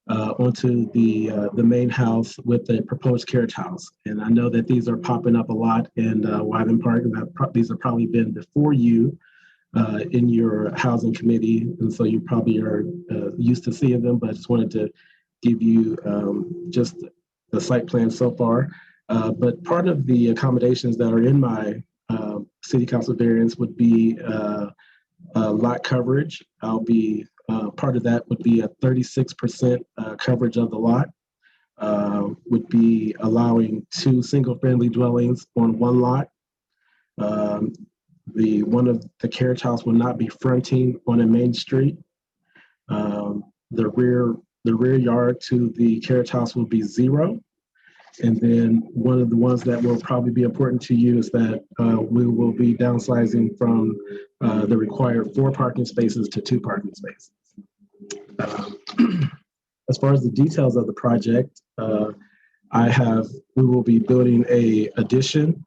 onto the main house with a proposed carriage house. And I know that these are popping up a lot in Wyland Park, and these have probably been before you in your housing committee. And so you probably are used to seeing them, but I just wanted to give you just the site plan so far. But part of the accommodations that are in my city council variance would be lot coverage. I'll be part of that would be a 36% coverage of the lot. Would be allowing 2 single-family dwellings on one lot. One of the carriage house will not be fronting on a main street. The rear yard to the carriage house will be 0. And then one of the ones that will probably be important to you is that we will be downsizing from the required 4 parking spaces to 2 parking spaces. As far as the details of the project, we will be building a addition.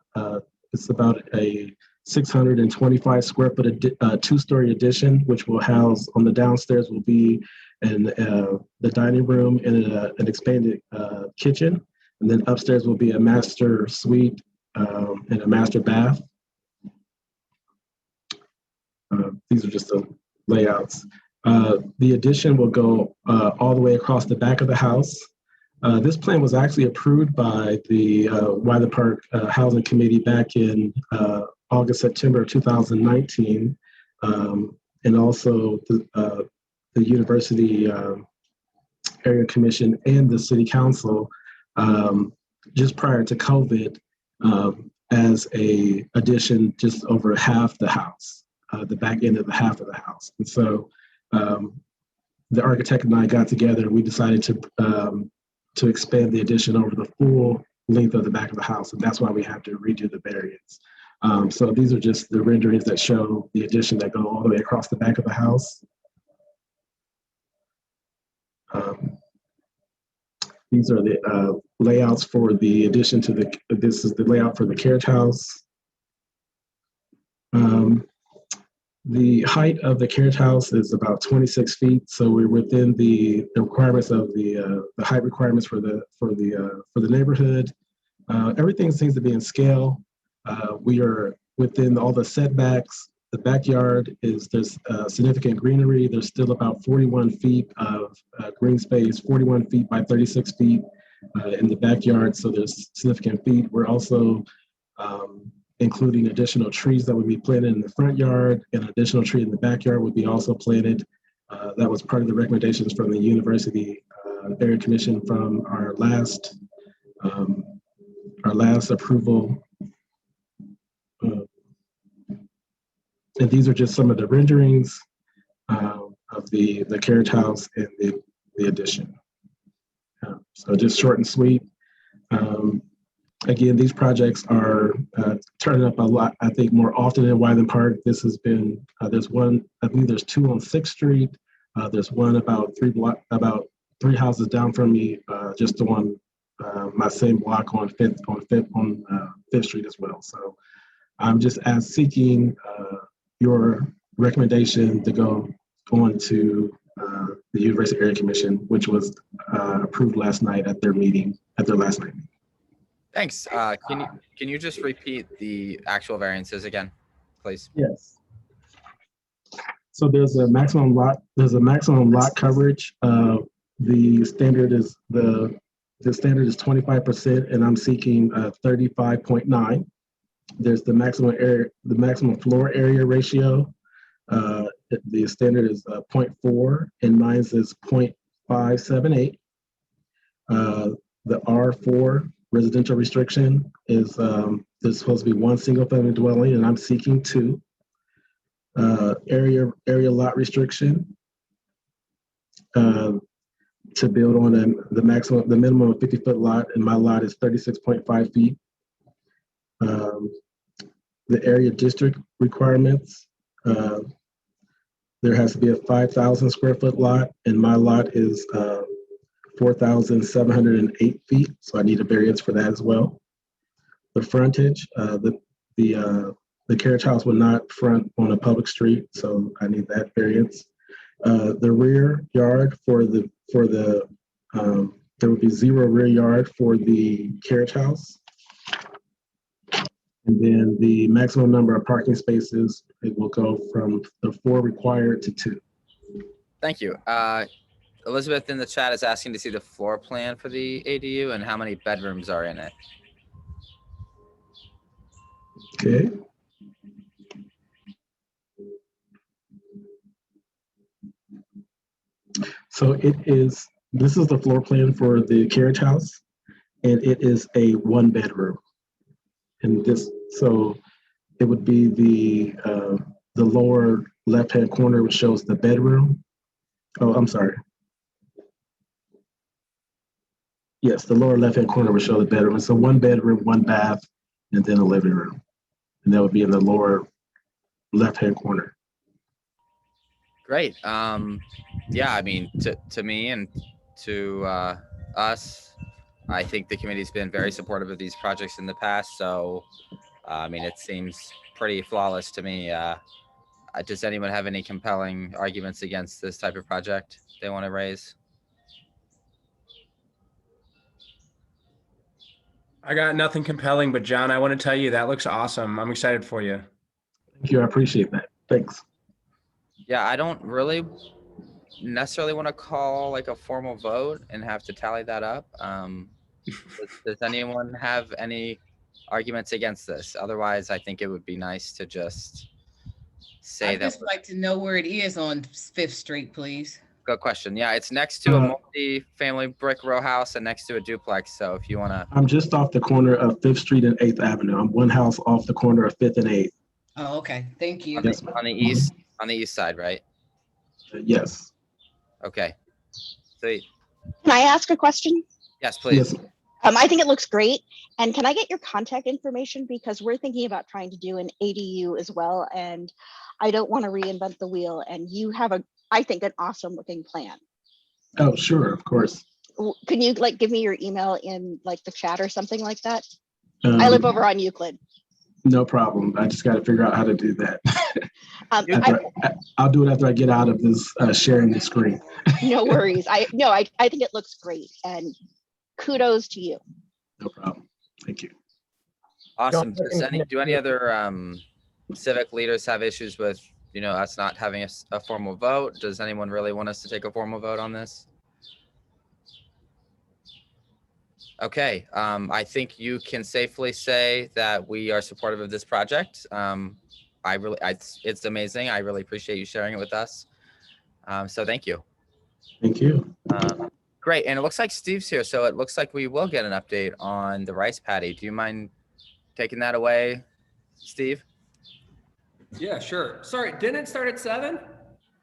It's about a 625 square foot two-story addition, which will house on the downstairs will be the dining room and an expanded kitchen. And then upstairs will be a master suite and a master bath. These are just the layouts. The addition will go all the way across the back of the house. This plan was actually approved by the Wyland Park Housing Committee back in August, September 2019, and also the University Area Commission and the City Council just prior to COVID as a addition just over half the house, the back end of the half of the house. And so the architect and I got together and we decided to expand the addition over the full length of the back of the house. And that's why we have to redo the variance. So these are just the renderings that show the addition that go all the way across the back of the house. These are the layouts for the addition to this is the layout for the carriage house. The height of the carriage house is about 26 feet, so we're within the requirements of the height requirements for the neighborhood. Everything seems to be in scale. We are within all the setbacks. The backyard there's significant greenery. There's still about 41 feet of green space, 41 feet by 36 feet in the backyard. So there's significant feet. We're also including additional trees that would be planted in the front yard, and an additional tree in the backyard would be also planted. That was part of the recommendations from the University Area Commission from our last approval. And these are just some of the renderings of the carriage house and the addition. So just short and sweet. Again, these projects are turning up a lot, I think, more often in Wyland Park. This has been, there's one, I think there's two on 6th Street. There's one about three houses down from me, just on my same block on 5th Street as well. So I'm just seeking your recommendation to go on to the University Area Commission, which was approved last night at their last meeting. Thanks. Can you just repeat the actual variances again, please? Yes. So there's a maximum lot coverage. The standard is 25%, and I'm seeking 35.9. There's the maximum floor area ratio. The standard is 0.4, and mine is 0.578. The R4 residential restriction is there's supposed to be one single family dwelling, and I'm seeking 2. Area lot restriction to build on the minimum of 50-foot lot, and my lot is 36.5 feet. The area district requirements, there has to be a 5,000 square foot lot, and my lot is 4,708 feet, so I need a variance for that as well. The frontage, the carriage house will not front on a public street, so I need that variance. The rear yard there would be 0 rear yard for the carriage house. And then the maximum number of parking spaces, it will go from the 4 required to 2. Thank you. Elizabeth in the chat is asking to see the floor plan for the ADU and how many bedrooms are in it. Okay. So this is the floor plan for the carriage house, and it is a 1-bedroom. And so it would be the lower left-hand corner, which shows the bedroom. Oh, I'm sorry. Yes, the lower left-hand corner would show the bedroom. It's a 1-bedroom, 1 bath, and then a living room. And that would be in the lower left-hand corner. Great. Yeah, I mean, to me and to us, I think the committee's been very supportive of these projects in the past. So, I mean, it seems pretty flawless to me. Does anyone have any compelling arguments against this type of project they want to raise? I got nothing compelling, but John, I want to tell you that looks awesome. I'm excited for you. Thank you. I appreciate that. Thanks. Yeah, I don't really necessarily want to call like a formal vote and have to tally that up. Does anyone have any arguments against this? Otherwise, I think it would be nice to just say I'd that. just like to know where it is on Fifth Street, please. Good question. Yeah, it's next to a multi-family brick row house and next to a duplex. So if you want to, I'm just off the corner of 5th Street and 8th Avenue. I'm one house off the corner of 5th and 8th. Oh, okay. Thank you. Yes. on the east side, right? Yes. Okay. So Can I ask a question? yes, please. Yes. I think it looks great. And can I get your contact information? Because we're thinking about trying to do an ADU as well. And I don't want to reinvent the wheel. And you have I think, an awesome looking plan. Oh, sure. Of course. Can you like give me your email in like the chat or something like that? I live over on Euclid. No problem. I just got to figure out how to do that. I'll do it after I get out of this sharing the screen. No worries. I think it looks great, and kudos to you. No problem. Thank you. Awesome. Do any other civic leaders have issues with, us not having a formal vote? Does anyone really want us to take a formal vote on this? Okay, I think you can safely say that we are supportive of this project. It's amazing. I really appreciate you sharing it with us. So thank you. Thank you. Great, and it looks like Steve's here, so it looks like we will get an update on the rice paddy. Do you mind taking that away, Steve? Yeah, sure. Sorry, didn't it start at 7?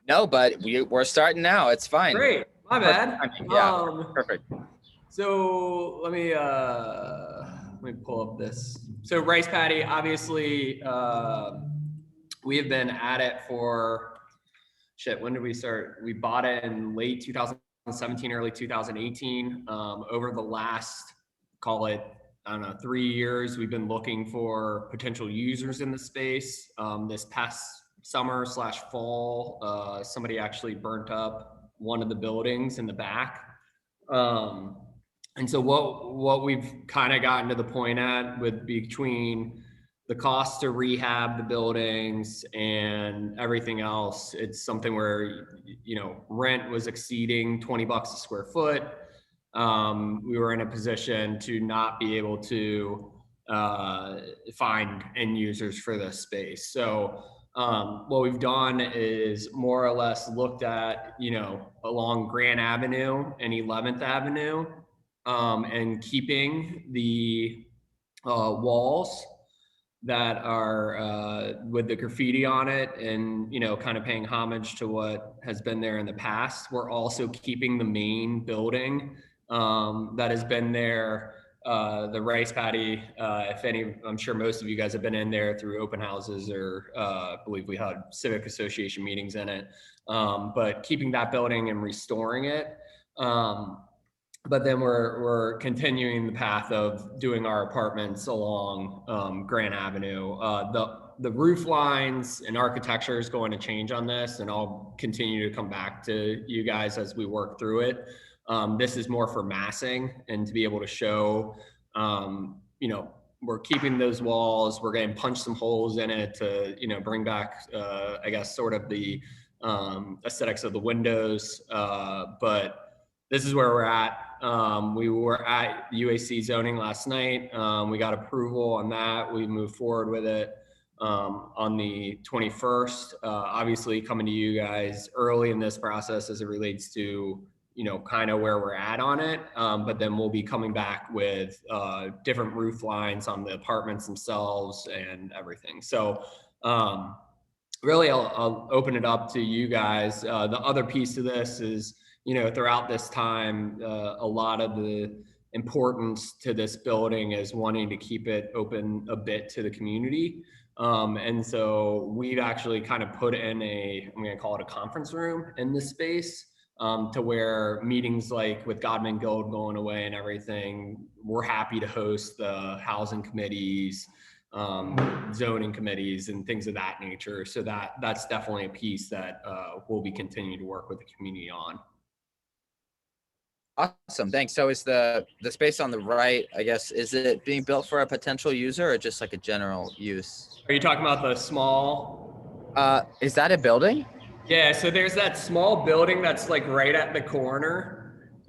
No, but we're starting now. It's fine. Great, my bad. Yeah, perfect. So let me pull up this. So rice paddy, obviously, we have been at it for when did we start? We bought it in late 2017, early 2018. Over the last, call it, 3 years, we've been looking for potential users in the space. This past summer/fall, somebody actually burnt up one of the buildings in the back. And so what we've kind of gotten to the point at with between the cost to rehab the buildings and everything else, it's something where, rent was exceeding $20 a square foot. We were in a position to not be able to find end users for this space. So what we've done is more or less looked at, along Grand Avenue and 11th Avenue, and keeping the walls that are with the graffiti on it and, kind of paying homage to what has been there in the past. We're also keeping the main building that has been there, the rice paddy. I'm sure most of you guys have been in there through open houses or I believe we had civic association meetings in it, but keeping that building and restoring it. But then we're continuing the path of doing our apartments along Grand Avenue. The roof lines and architecture is going to change on this, and I'll continue to come back to you guys as we work through it. This is more for massing and to be able to show, we're keeping those walls. We're going to punch some holes in it to, bring back, I guess, sort of the aesthetics of the windows. But this is where we're at. We were at UAC zoning last night. We got approval on that. We moved forward with it on the 21st. Obviously coming to you guys early in this process as it relates to, kind of where we're at on it. But then we'll be coming back with different roof lines on the apartments themselves and everything. So really, I'll open it up to you guys. The other piece of this is, throughout this time, a lot of the importance to this building is wanting to keep it open a bit to the community. And so we've actually kind of put in I'm going to call it a conference room in this space, to where meetings like with Godman Guild going away and everything, we're happy to host the housing committees zoning committees and things of that nature. So that's definitely a piece that we'll be continuing to work with the community on. Awesome, thanks. So is the space on the right, I guess, is it being built for a potential user or just like a general use? Are you talking about the small? Is that a building? Yeah, so there's that small building that's like right at the corner.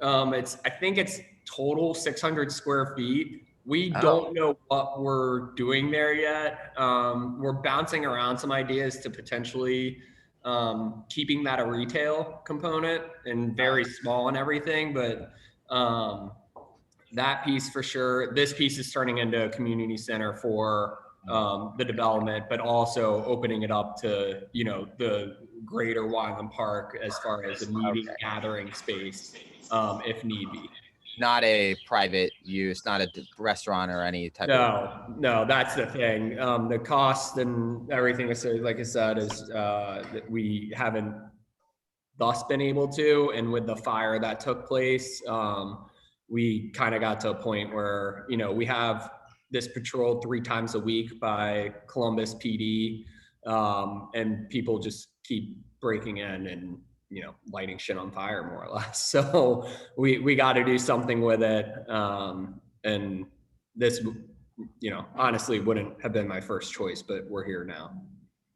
I think it's total 600 square feet. We don't know what we're doing there yet. We're bouncing around some ideas to potentially keeping that a retail component and very small and everything, but that piece for sure. This piece is turning into a community center for the development, but also opening it up to, you know, the greater Wyland Park as far as a meeting gathering space, if need be. Not a private use, not a restaurant or any type of. No, that's the thing. The cost and everything, like I said, is that we haven't thus been able to. And with the fire that took place, we kind of got to a point where, you know, we have this patrolled 3 times a week by Columbus PD, and people just keep breaking in and, you know, lighting shit on fire more or less. So we got to do something with it. And this, you know, honestly wouldn't have been my first choice, but we're here now.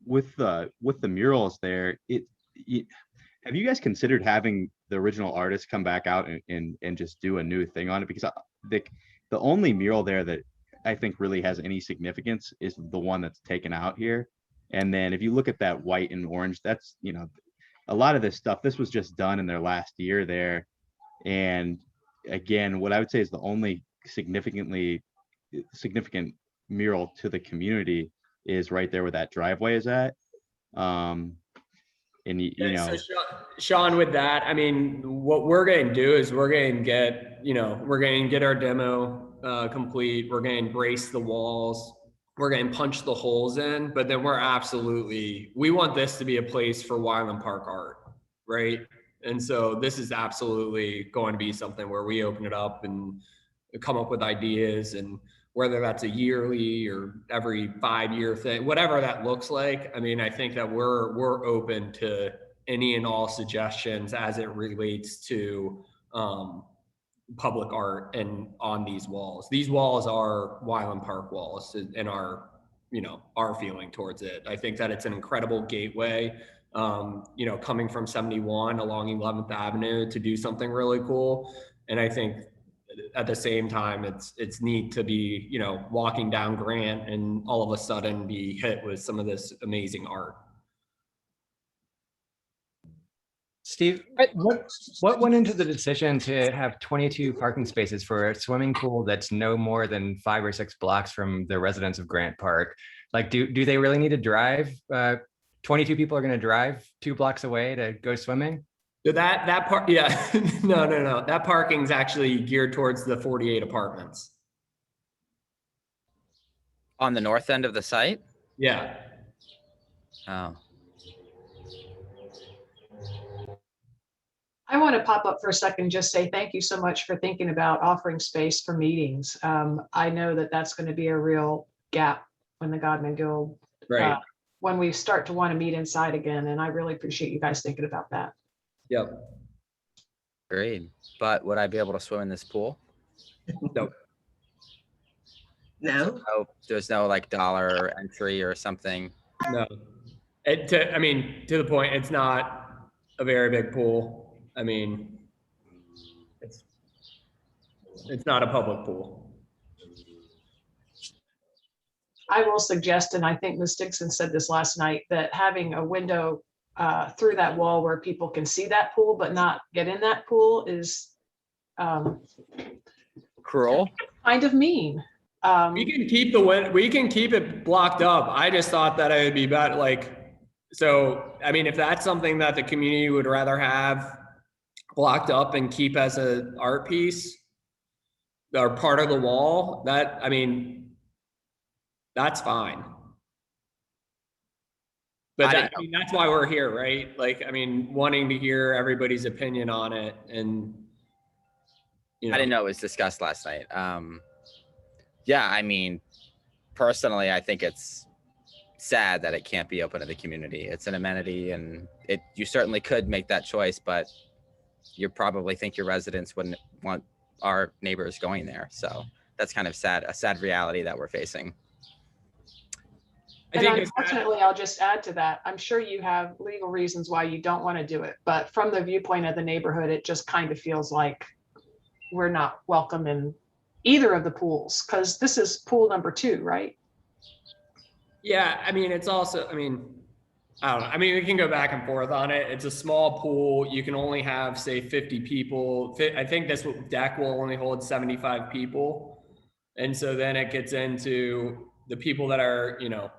With the murals there, have you guys considered having the original artist come back out and just do a new thing on it? Because the only mural there that I think really has any significance is the one that's taken out here. And then if you look at that white and orange, that's, you know, a lot of this stuff, this was just done in their last year there. And again, what I would say is the only significant mural to the community is right there where that driveway is at. And you know, so Sean, with that, I mean, what we're going to do is we're going to get our demo complete. We're going to brace the walls. We're going to punch the holes in, but then we want this to be a place for Wyland Park art, right? And so this is absolutely going to be something where we open it up and come up with ideas, and whether that's a yearly or every 5-year thing, whatever that looks like. I mean, I think that we're open to any and all suggestions as it relates to public art and on these walls. These walls are Wyland Park walls, and our feeling towards it. I think that it's an incredible gateway, coming from 71 along 11th Avenue to do something really cool. And I think at the same time, it's neat to be, walking down Grant and all of a sudden be hit with some of this amazing art. Steve, what went into the decision to have 22 parking spaces for a swimming pool that's no more than 5 or 6 blocks from the residents of Grant Park? Like, do they really need to drive? 22 people are going to drive 2 blocks away to go swimming? So that part, yeah, no. That parking's actually geared towards the 48 apartments. On the north end of the site? Yeah. Oh. I want to pop up for a second, just say thank you so much for thinking about offering space for meetings. I know that that's going to be a real gap when the Godman Guild, right, when we start to want to meet inside again. And I really appreciate you guys thinking about that. Yep. Great. But would I be able to swim in this pool? Nope. No. So there's no like dollar entry or something. No. To the point, it's not a very big pool. I mean, it's not a public pool. I will suggest, and I think Ms. Dixon said this last night, that having a window through that wall where people can see that pool but not get in that pool is cruel, kind of mean. We can keep it blocked up. I just thought that it would be better. If that's something that the community would rather have blocked up and keep as an art piece or part of the wall, that's fine. But that's why we're here, right? Wanting to hear everybody's opinion on it. And, I didn't know it was discussed last night. Yeah, personally, I think it's sad that it can't be open to the community. It's an amenity, and you certainly could make that choice, but you probably think your residents wouldn't want our neighbors going there. So that's kind of sad, a sad reality that we're facing. And unfortunately, I'll just add to that. I'm sure you have legal reasons why you don't want to do it, but from the viewpoint of the neighborhood, it just kind of feels like we're not welcome in either of the pools, because this is pool number 2, right? Yeah, I mean, it's also, I mean, I don't know. I mean, we can go back and forth on it. It's a small pool. You can only have, say, 50 people. I think this deck will only hold 75 people. And so then it gets into the people that are, you know,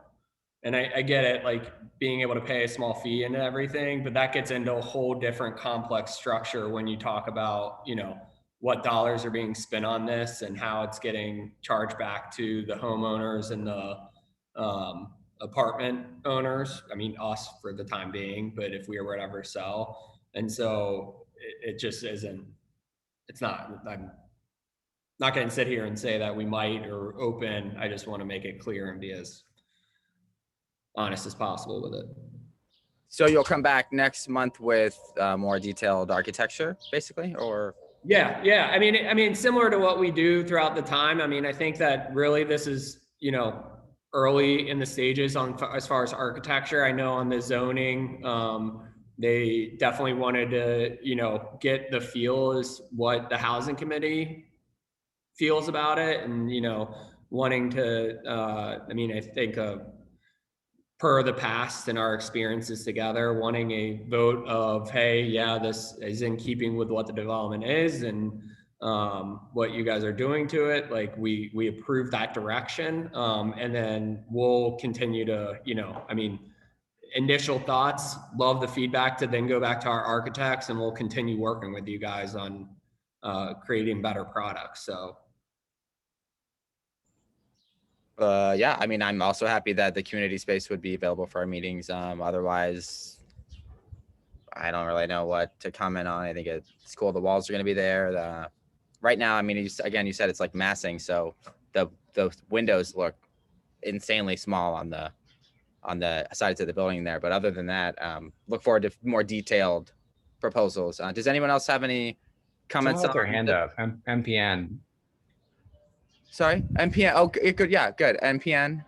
and I get it, like being able to pay a small fee and everything, but that gets into a whole different complex structure when you talk about, you know, what dollars are being spent on this and how it's getting charged back to the homeowners and the apartment owners. I mean, us for the time being, but if we were to ever sell. And so it just isn't, it's not, I'm not going to sit here and say that we might or open. I just want to make it clear and be as honest as possible with it. So you'll come back next month with more detailed architecture, basically, or? Yeah. I mean, similar to what we do throughout the time. I mean, I think that really this is, you know, early in the stages on as far as architecture. I know on the zoning, they definitely wanted to, you know, get the feel as what the housing committee feels about it, and, you know, wanting to, I mean, I think per the past and our experiences together, wanting a vote of, hey, yeah, this is in keeping with what the development is and what you guys are doing to it. Like we approve that direction. And then we'll continue to, you know, I mean, initial thoughts, love the feedback to then go back to our architects, and we'll continue working with you guys on creating better products. So. Yeah, I mean, I'm also happy that the community space would be available for our meetings. Otherwise, I don't really know what to comment on. I think it's cool. The walls are going to be there. Right now, I mean, you said it's like massing, so the windows look insanely small on the sides of the building there. But other than that, look forward to more detailed proposals. Does anyone else have any comments? Someone with their hand up. MPN. Sorry, MPN. Oh, good. Yeah, good. MPN.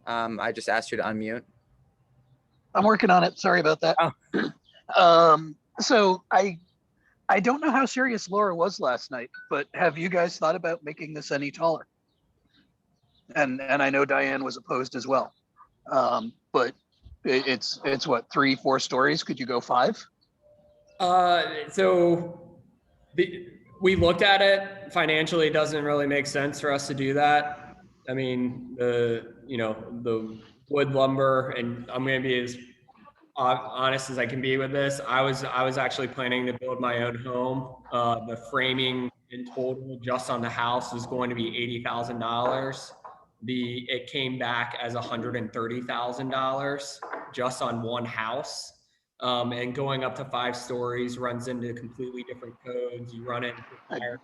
I just asked you to unmute. I'm working on it. Sorry about that. Oh. So I don't know how serious Laura was last night, but have you guys thought about making this any taller? And I know Diane was opposed as well. But it's what, 3-4 stories? Could you go 5? We looked at it financially. It doesn't really make sense for us to do that. I mean, the wood lumber, and I'm going to be as honest as I can be with this. I was actually planning to build my own home. The framing in total just on the house was going to be $80,000. It came back as $130,000 just on one house. And going up to 5 stories runs into completely different codes. You run into higher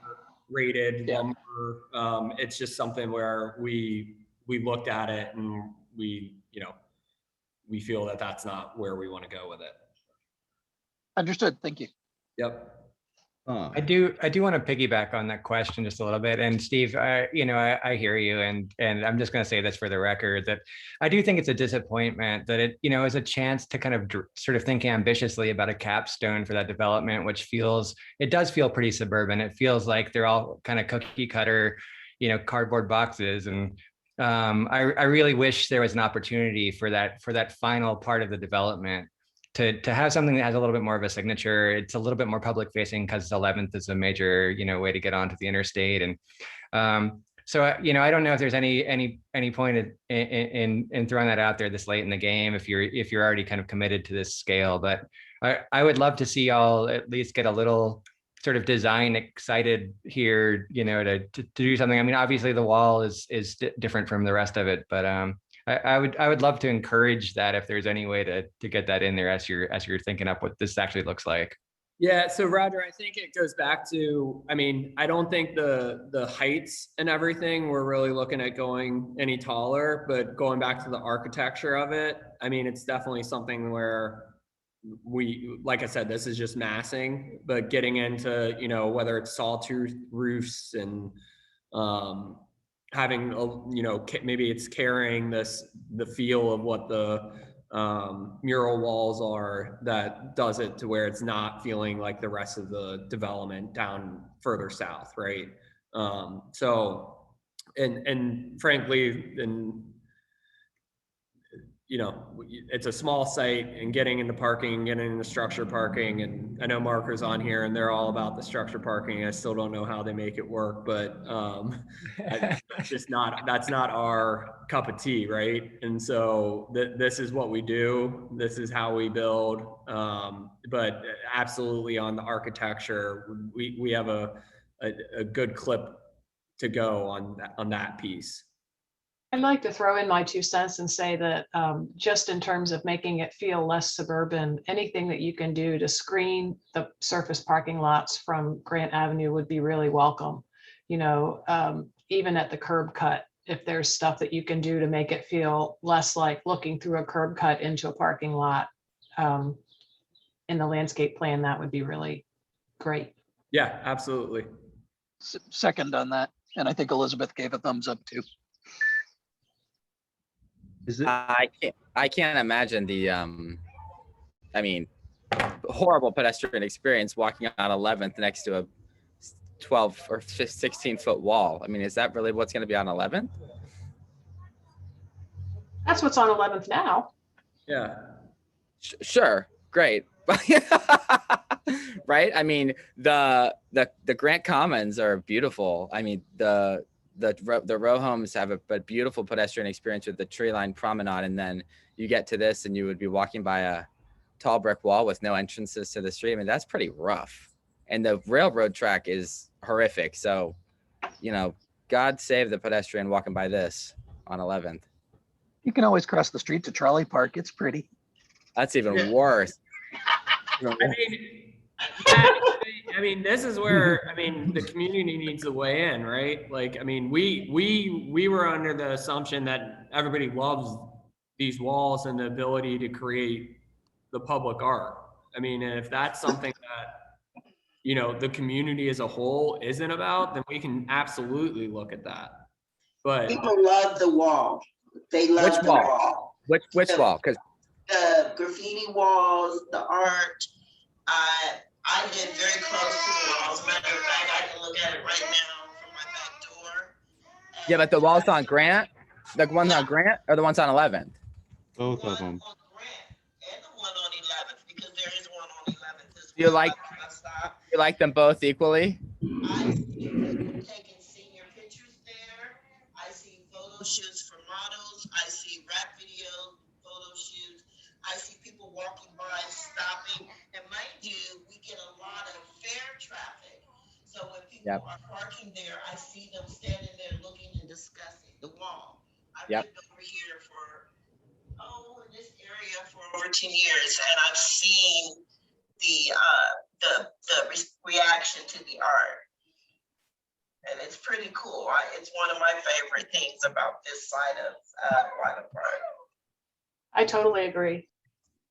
rated lumber. It's just something where we looked at it and we feel that that's not where we want to go with it. Understood. Thank you. Yep. I do want to piggyback on that question just a little bit. And Steve, I hear you, and I'm just going to say this for the record, that I do think it's a disappointment that it, is a chance to kind of sort of think ambitiously about a capstone for that development, which does feel pretty suburban. It feels like they're all kind of cookie cutter, cardboard boxes. And I really wish there was an opportunity for that final part of the development to have something that has a little bit more of a signature. It's a little bit more public facing because 11th is a major, way to get onto the interstate. And so, I don't know if there's any point in throwing that out there this late in the game, if you're already kind of committed to this scale. But I would love to see y'all at least get a little sort of design excited here, to do something. I mean, obviously the wall is different from the rest of it, but I would love to encourage that if there's any way to get that in there as you're thinking up what this actually looks like. Yeah, so Roger, I think it goes back to, I mean, I don't think the heights and everything, we're really looking at going any taller, but going back to the architecture of it, I mean, it's definitely something where we, like I said, this is just massing, but getting into, you know, whether it's sawtooth roofs and having, you know, maybe it's carrying the feel of what the mural walls are, that does it to where it's not feeling like the rest of the development down further south, right? So, and frankly, and you know, it's a small site, and getting into parking, getting into structure parking, and I know Marker's on here and they're all about the structure parking. I still don't know how they make it work, but that's not our cup of tea, right? And so this is what we do. This is how we build. But absolutely on the architecture, we have a good clip to go on that piece. I'd like to throw in my 2 cents and say that just in terms of making it feel less suburban, anything that you can do to screen the surface parking lots from Grant Avenue would be really welcome. You know, even at the curb cut, if there's stuff that you can do to make it feel less like looking through a curb cut into a parking lot in the landscape plan, that would be really great. Yeah, absolutely. Second on that. And I think Elizabeth gave a thumbs up too. I can't imagine the I mean, horrible pedestrian experience walking on 11th next to a 12 or 16 foot wall. I mean, is that really what's going to be on 11th? That's what's on 11th now. Yeah. Sure, great. Right? I mean, the Grant Commons are beautiful. I mean, the row homes have a beautiful pedestrian experience with the tree line promenade, and then you get to this and you would be walking by a tall brick wall with no entrances to the street. I mean, that's pretty rough. And the railroad track is horrific. So, you know, God save the pedestrian walking by this on 11th. You can always cross the street to Trolley Park. It's pretty. That's even worse. I mean, this is where, I mean, the community needs to weigh in, right? Like, I mean, we were under the assumption that everybody loves these walls and the ability to create the public art. I mean, and if that's something that, you know, the community as a whole isn't about, then we can absolutely look at that. But people love the wall. They love which the wall. Which wall? Because the graffiti walls, the art. I live very close to the walls. Matter of fact, I can look at it right now from my back door. yeah, but the walls on Grant, the ones on Grant, or the ones on 11th? Both of them. And the one on 11th, because there is one on 11th. Do you like them both equally? I see people taking senior pictures there. I see photo shoots for models. I see rap video photo shoots. I see people walking by, stopping. And mind you, we get a lot of fair traffic. So when people are parking there, I see them standing there looking and discussing the wall. I've been over here for, in this area for over 10 years, and I've seen the reaction to the art. And it's pretty cool. It's one of my favorite things about this side of Wyland Park. I totally agree.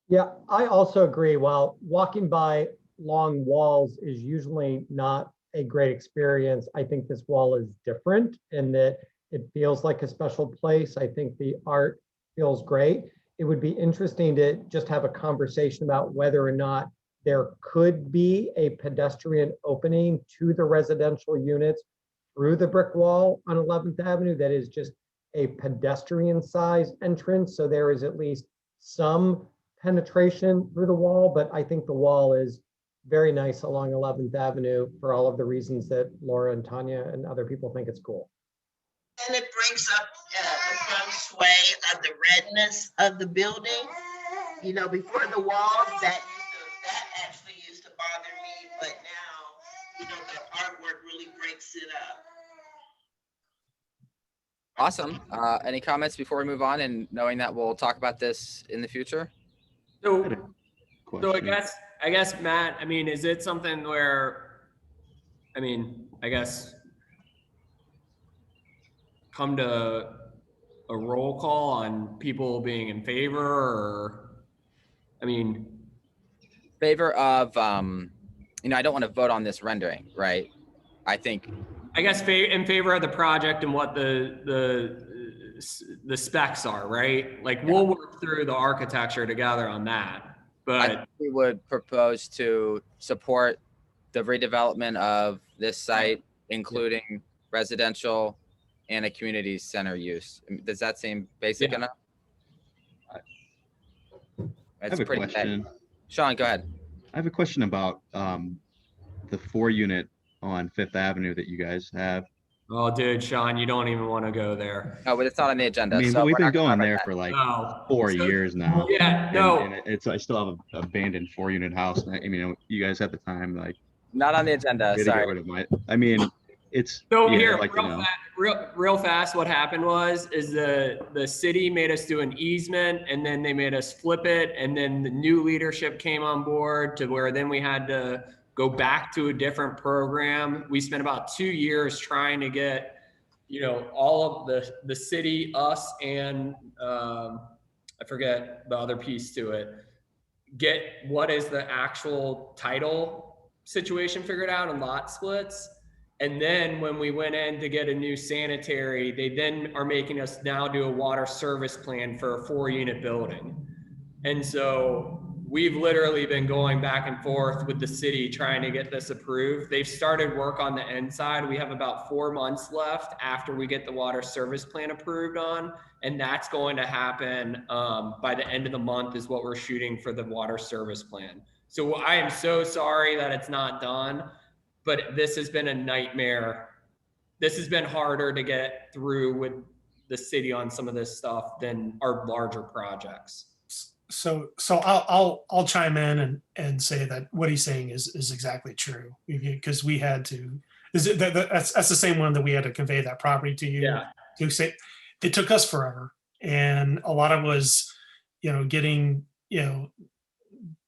Yeah, I also agree. While walking by long walls is usually not a great experience, I think this wall is different in that it feels like a special place. I think the art feels great. It would be interesting to just have a conversation about whether or not there could be a pedestrian opening to the residential units through the brick wall on 11th Avenue that is just a pedestrian size entrance. So there is at least some penetration through the wall, but I think the wall is very nice along 11th Avenue for all of the reasons that Laura and Tanya and other people think it's cool. And it breaks up the feng shui of the redness of the building. You know, before the walls, that actually used to bother me, but now, you know, the artwork really breaks it up. Awesome. Any comments before we move on, and knowing that we'll talk about this in the future? So I guess Matt, I mean, is it something where, I mean, I guess come to a roll call on people being in favor, or, I mean, Favor of, you know, I don't want to vote on this rendering, right? I think, I guess in favor of the project and what the specs are, right? Like we'll work through the architecture together on that, I but think we would propose to support the redevelopment of this site, including residential and a community center use. Does that seem basic enough? I That's have a pretty question. Sean, go ahead. I have a question about the 4-unit on Fifth Avenue that you guys have. oh, dude, Sean, you don't even want to go there. No, but it's not on the agenda. I mean, so but we've we're been not gonna going talk there about for like No. 4 So- years now. Yeah, no. And I still have an abandoned 4-unit house. I mean, you guys have the time, like. Not on the agenda, to sorry. get rid of my, I mean, it's. So yeah, here, I'd like to know. real fast, what happened is the city made us do an easement, and then they made us flip it, and then the new leadership came on board to where then we had to go back to a different program. We spent about 2 years trying to get, you know, all of the city, us, and I forget the other piece to it, get what is the actual title situation figured out and lot splits. And then when we went in to get a new sanitary, they then are making us now do a water service plan for a 4-unit building. And so we've literally been going back and forth with the city trying to get this approved. They've started work on the inside. We have about 4 months left after we get the water service plan approved on, and that's going to happen by the end of the month is what we're shooting for the water service plan. So I am so sorry that it's not done, but this has been a nightmare. This has been harder to get through with the city on some of this stuff than our larger projects. So I'll chime in and say that what he's saying is exactly true, because we had to, that's the same one that we had to convey that property to you. Yeah. To say, it took us forever, and a lot of it was, you know, getting, you know,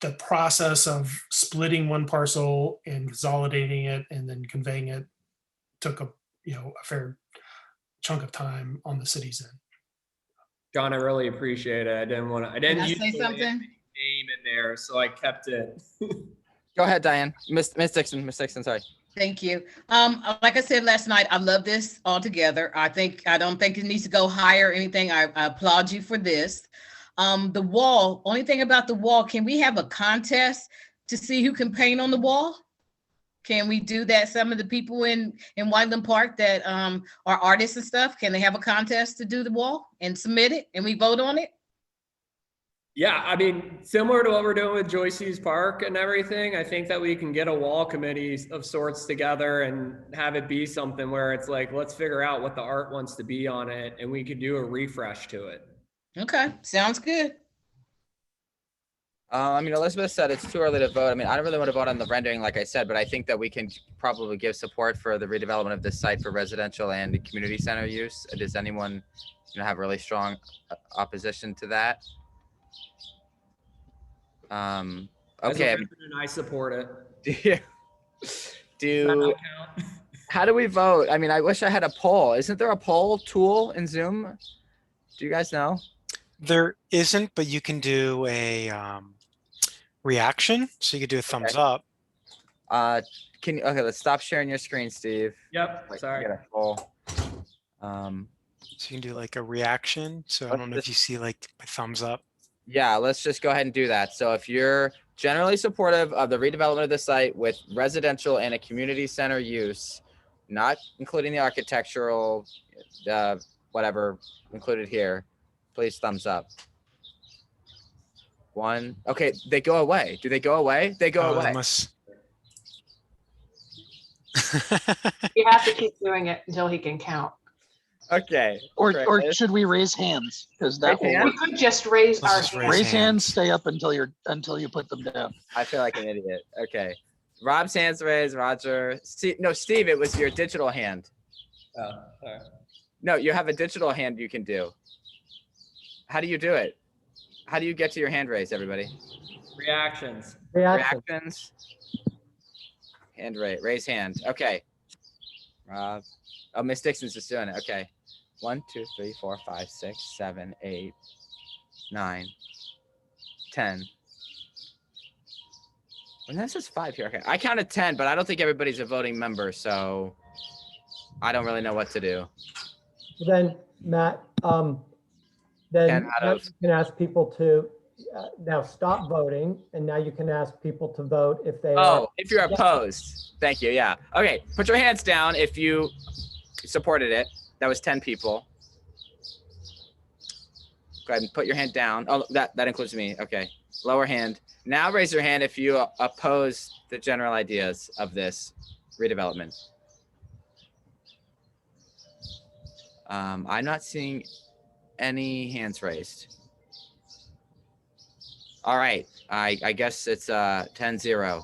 the process of splitting one parcel and consolidating it and then conveying it took a fair chunk of time on the city's end. John, I really appreciate it. I didn't Can I use say the something? name in there, so I kept it. Go ahead, Diane. Miss Dixon, sorry. Thank you. Like I said last night, I love this altogether. I don't think it needs to go higher or anything. I applaud you for this. The wall, only thing about the wall, can we have a contest to see who can paint on the wall? Can we do that? Some of the people in Whiteland Park that are artists and stuff, can they have a contest to do the wall and submit it and we vote on it? Yeah, I mean, similar to what we're doing with Joyce's Park and everything, I think that we can get a wall committee of sorts together and have it be something where it's like, let's figure out what the art wants to be on it, and we could do a refresh to it. Okay, sounds good. I mean, Elizabeth said it's too early to vote. I mean, I don't really want to vote on the rendering, like I said, but I think that we can probably give support for the redevelopment of this site for residential and community center use. Does anyone, you know, have really strong opposition to that? As a Okay. resident, I support it. How do we vote? I mean, I wish I had a poll. Isn't there a poll tool in Zoom? Do you guys know? There isn't, but you can do a reaction. So you could do a thumbs up. Can you, okay, let's stop sharing your screen, Steve. Yep, Like, sorry. get a poll. So you can do like a reaction. So I don't know if you see like my thumbs up. Yeah, let's just go ahead and do that. So if you're generally supportive of the redevelopment of the site with residential and a community center use, not including the architectural, whatever included here, please thumbs up. One. Okay, they go away. Do they go away? They go away. You have to keep doing it until he can count. Okay. Or should we raise hands? Because that will We work. could just raise our hands. Raise hands, stay up until you put them down. I feel like an idiot. Okay. Rob's hands raised, Roger. Steve, it was your digital hand. Oh, sorry. No, you have a digital hand you can do. How do you do it? how do you get to your hand raise, everybody? Reactions. Reactions. Hand raise hand. Okay. Rob. Oh, Miss Dixon's just doing it. Okay. 1, 2, 3, 4, 5, 6, 7, 8, 9, 10. And this is 5 here. Okay. I counted 10, but I don't think everybody's a voting member, so I don't really know what to do. Then, Matt, 10 then out now of- you can ask people to now stop voting, and now you can ask people to vote if they are. Oh, if you're opposed. Thank you. Yeah. Okay. Put your hands down if you supported it. That was 10 people. Go ahead and put your hand down. Oh, that includes me. Okay. Lower hand. Now raise your hand if you oppose the general ideas of this redevelopment. I'm not seeing any hands raised. All right. I guess it's 10-0.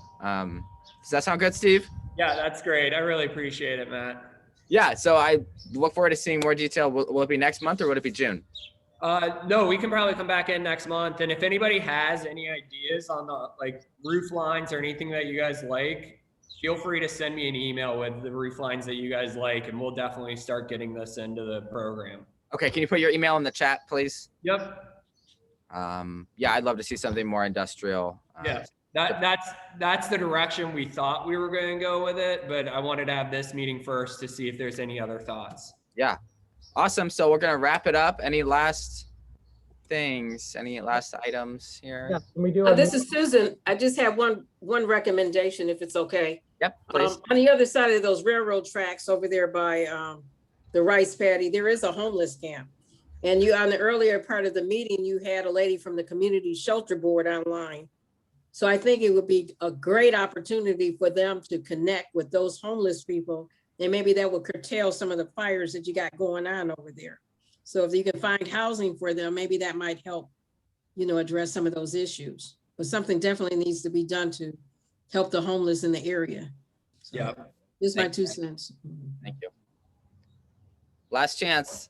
Does that sound good, Steve? Yeah, that's great. I really appreciate it, Matt. Yeah, so I look forward to seeing more detail. Will it be next month or would it be June? No, we can probably come back in next month. And if anybody has any ideas on the roof lines or anything that you guys like, feel free to send me an email with the roof lines that you guys like, and we'll definitely start getting this into the program. Okay, can you put your email in the chat, please? Yep. Yeah, I'd love to see something more industrial. Yeah, that's the direction we thought we were going to go with it, but I wanted to have this meeting first to see if there's any other thoughts. Yeah, awesome. So we're gonna wrap it up. Any last things? Any last items here? Yeah, can we do This is Susan. I just have one recommendation, if it's okay. Yep, please. On the other side of those railroad tracks over there by the rice paddy, there is a homeless camp. And you, on the earlier part of the meeting, you had a lady from the Community Shelter Board online. So I think it would be a great opportunity for them to connect with those homeless people. And maybe that will curtail some of the fires that you got going on over there. So if you can find housing for them, maybe that might help, address some of those issues. But something definitely needs to be done to help the homeless in the area. So, yeah. This is my 2 cents. Thank you. Last chance.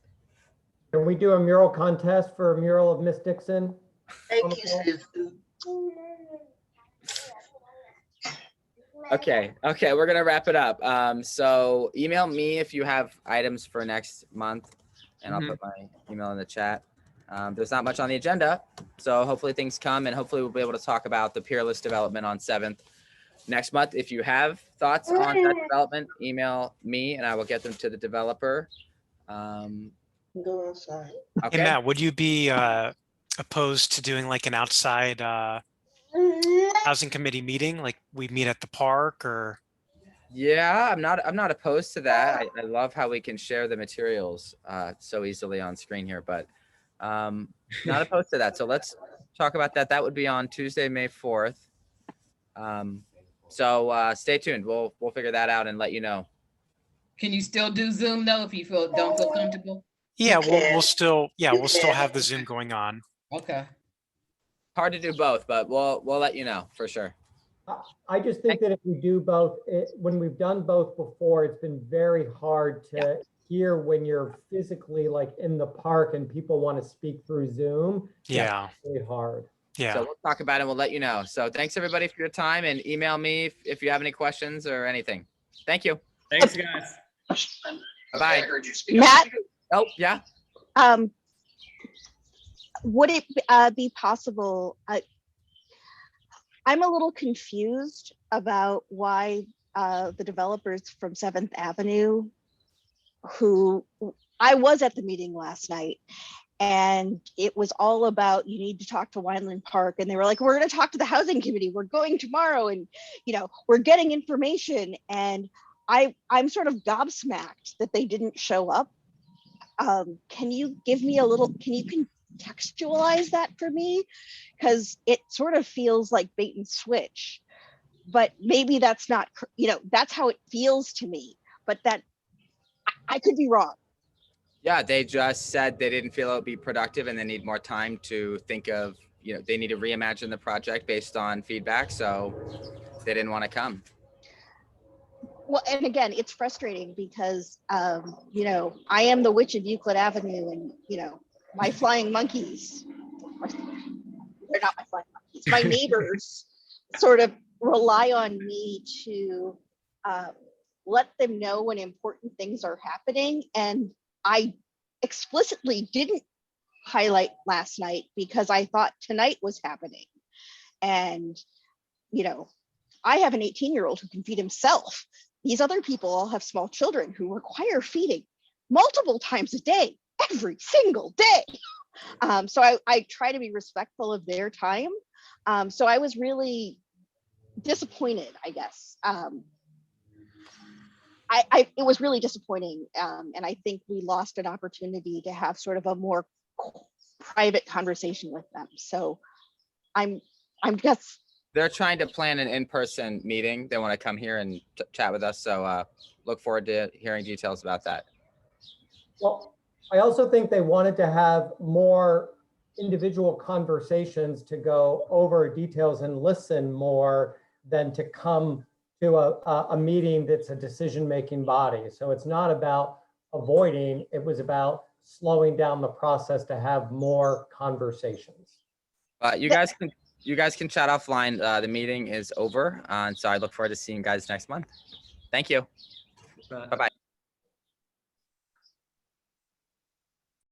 Can we do a mural contest for a mural of Miss Dixon? Thank you, Susan. Okay, we're gonna wrap it up. So email me if you have items for next month, and I'll put my email in the chat. There's not much on the agenda, so hopefully things come, and hopefully we'll be able to talk about the Peerless development on 7th next month. If you have thoughts on that development, email me, and I will get them to the developer. Go outside. Okay. Hey, Matt, would you be opposed to doing like an outside housing committee meeting, like we meet at the park, or? Yeah, I'm not opposed to that. I love how we can share the materials so easily on screen here, but not opposed to that. So let's talk about that. That would be on Tuesday, May 4th. So stay tuned. We'll figure that out and let you know. Can you still do Zoom though if you don't feel comfortable? Yeah, we'll still have the Zoom going on. Okay. Hard to do both, but we'll let you know for sure. I just think that if we do both, when we've done both before, it's been very hard to hear when you're physically like in the park and people want to speak through Zoom. Yeah. That's really hard. Yeah. So we'll talk about it. We'll let you know. So thanks everybody for your time, and email me if you have any questions or anything. Thank you. Thanks, guys. Bye-bye. Matt? Oh, yeah. Would it be possible? I'm a little confused about why the developers from 7th Avenue, who I was at the meeting last night, and it was all about, you need to talk to Wineland Park. And they were like, we're going to talk to the housing committee. We're going tomorrow. And, we're getting information. And I'm sort of gobsmacked that they didn't show up. Can you give me can you contextualize that for me? Because it sort of feels like bait and switch, but maybe that's not, that's how it feels to me, but that I could be wrong. Yeah, they just said they didn't feel it would be productive and they need more time to think of, they need to reimagine the project based on feedback. So they didn't want to come. Well, and again, it's frustrating because, I am the witch of Euclid Avenue and, my flying monkeys they're not my flying monkeys. My neighbors sort of rely on me to let them know when important things are happening. And I explicitly didn't highlight last night because I thought tonight was happening. And, you know, I have an 18-year-old who can feed himself. These other people all have small children who require feeding multiple times a day, every single day. So I try to be respectful of their time. So I was really disappointed, I guess. It was really disappointing. And I think we lost an opportunity to have sort of a more private conversation with them. So I'm just. They're trying to plan an in-person meeting. They want to come here and chat with us. So look forward to hearing details about that. Well, I also think they wanted to have more individual conversations to go over details and listen more than to come to a meeting that's a decision-making body. So it's not about avoiding, it was about slowing down the process to have more conversations. You guys can chat offline. The meeting is over. And so I look forward to seeing you guys next month. Thank you. Bye-bye.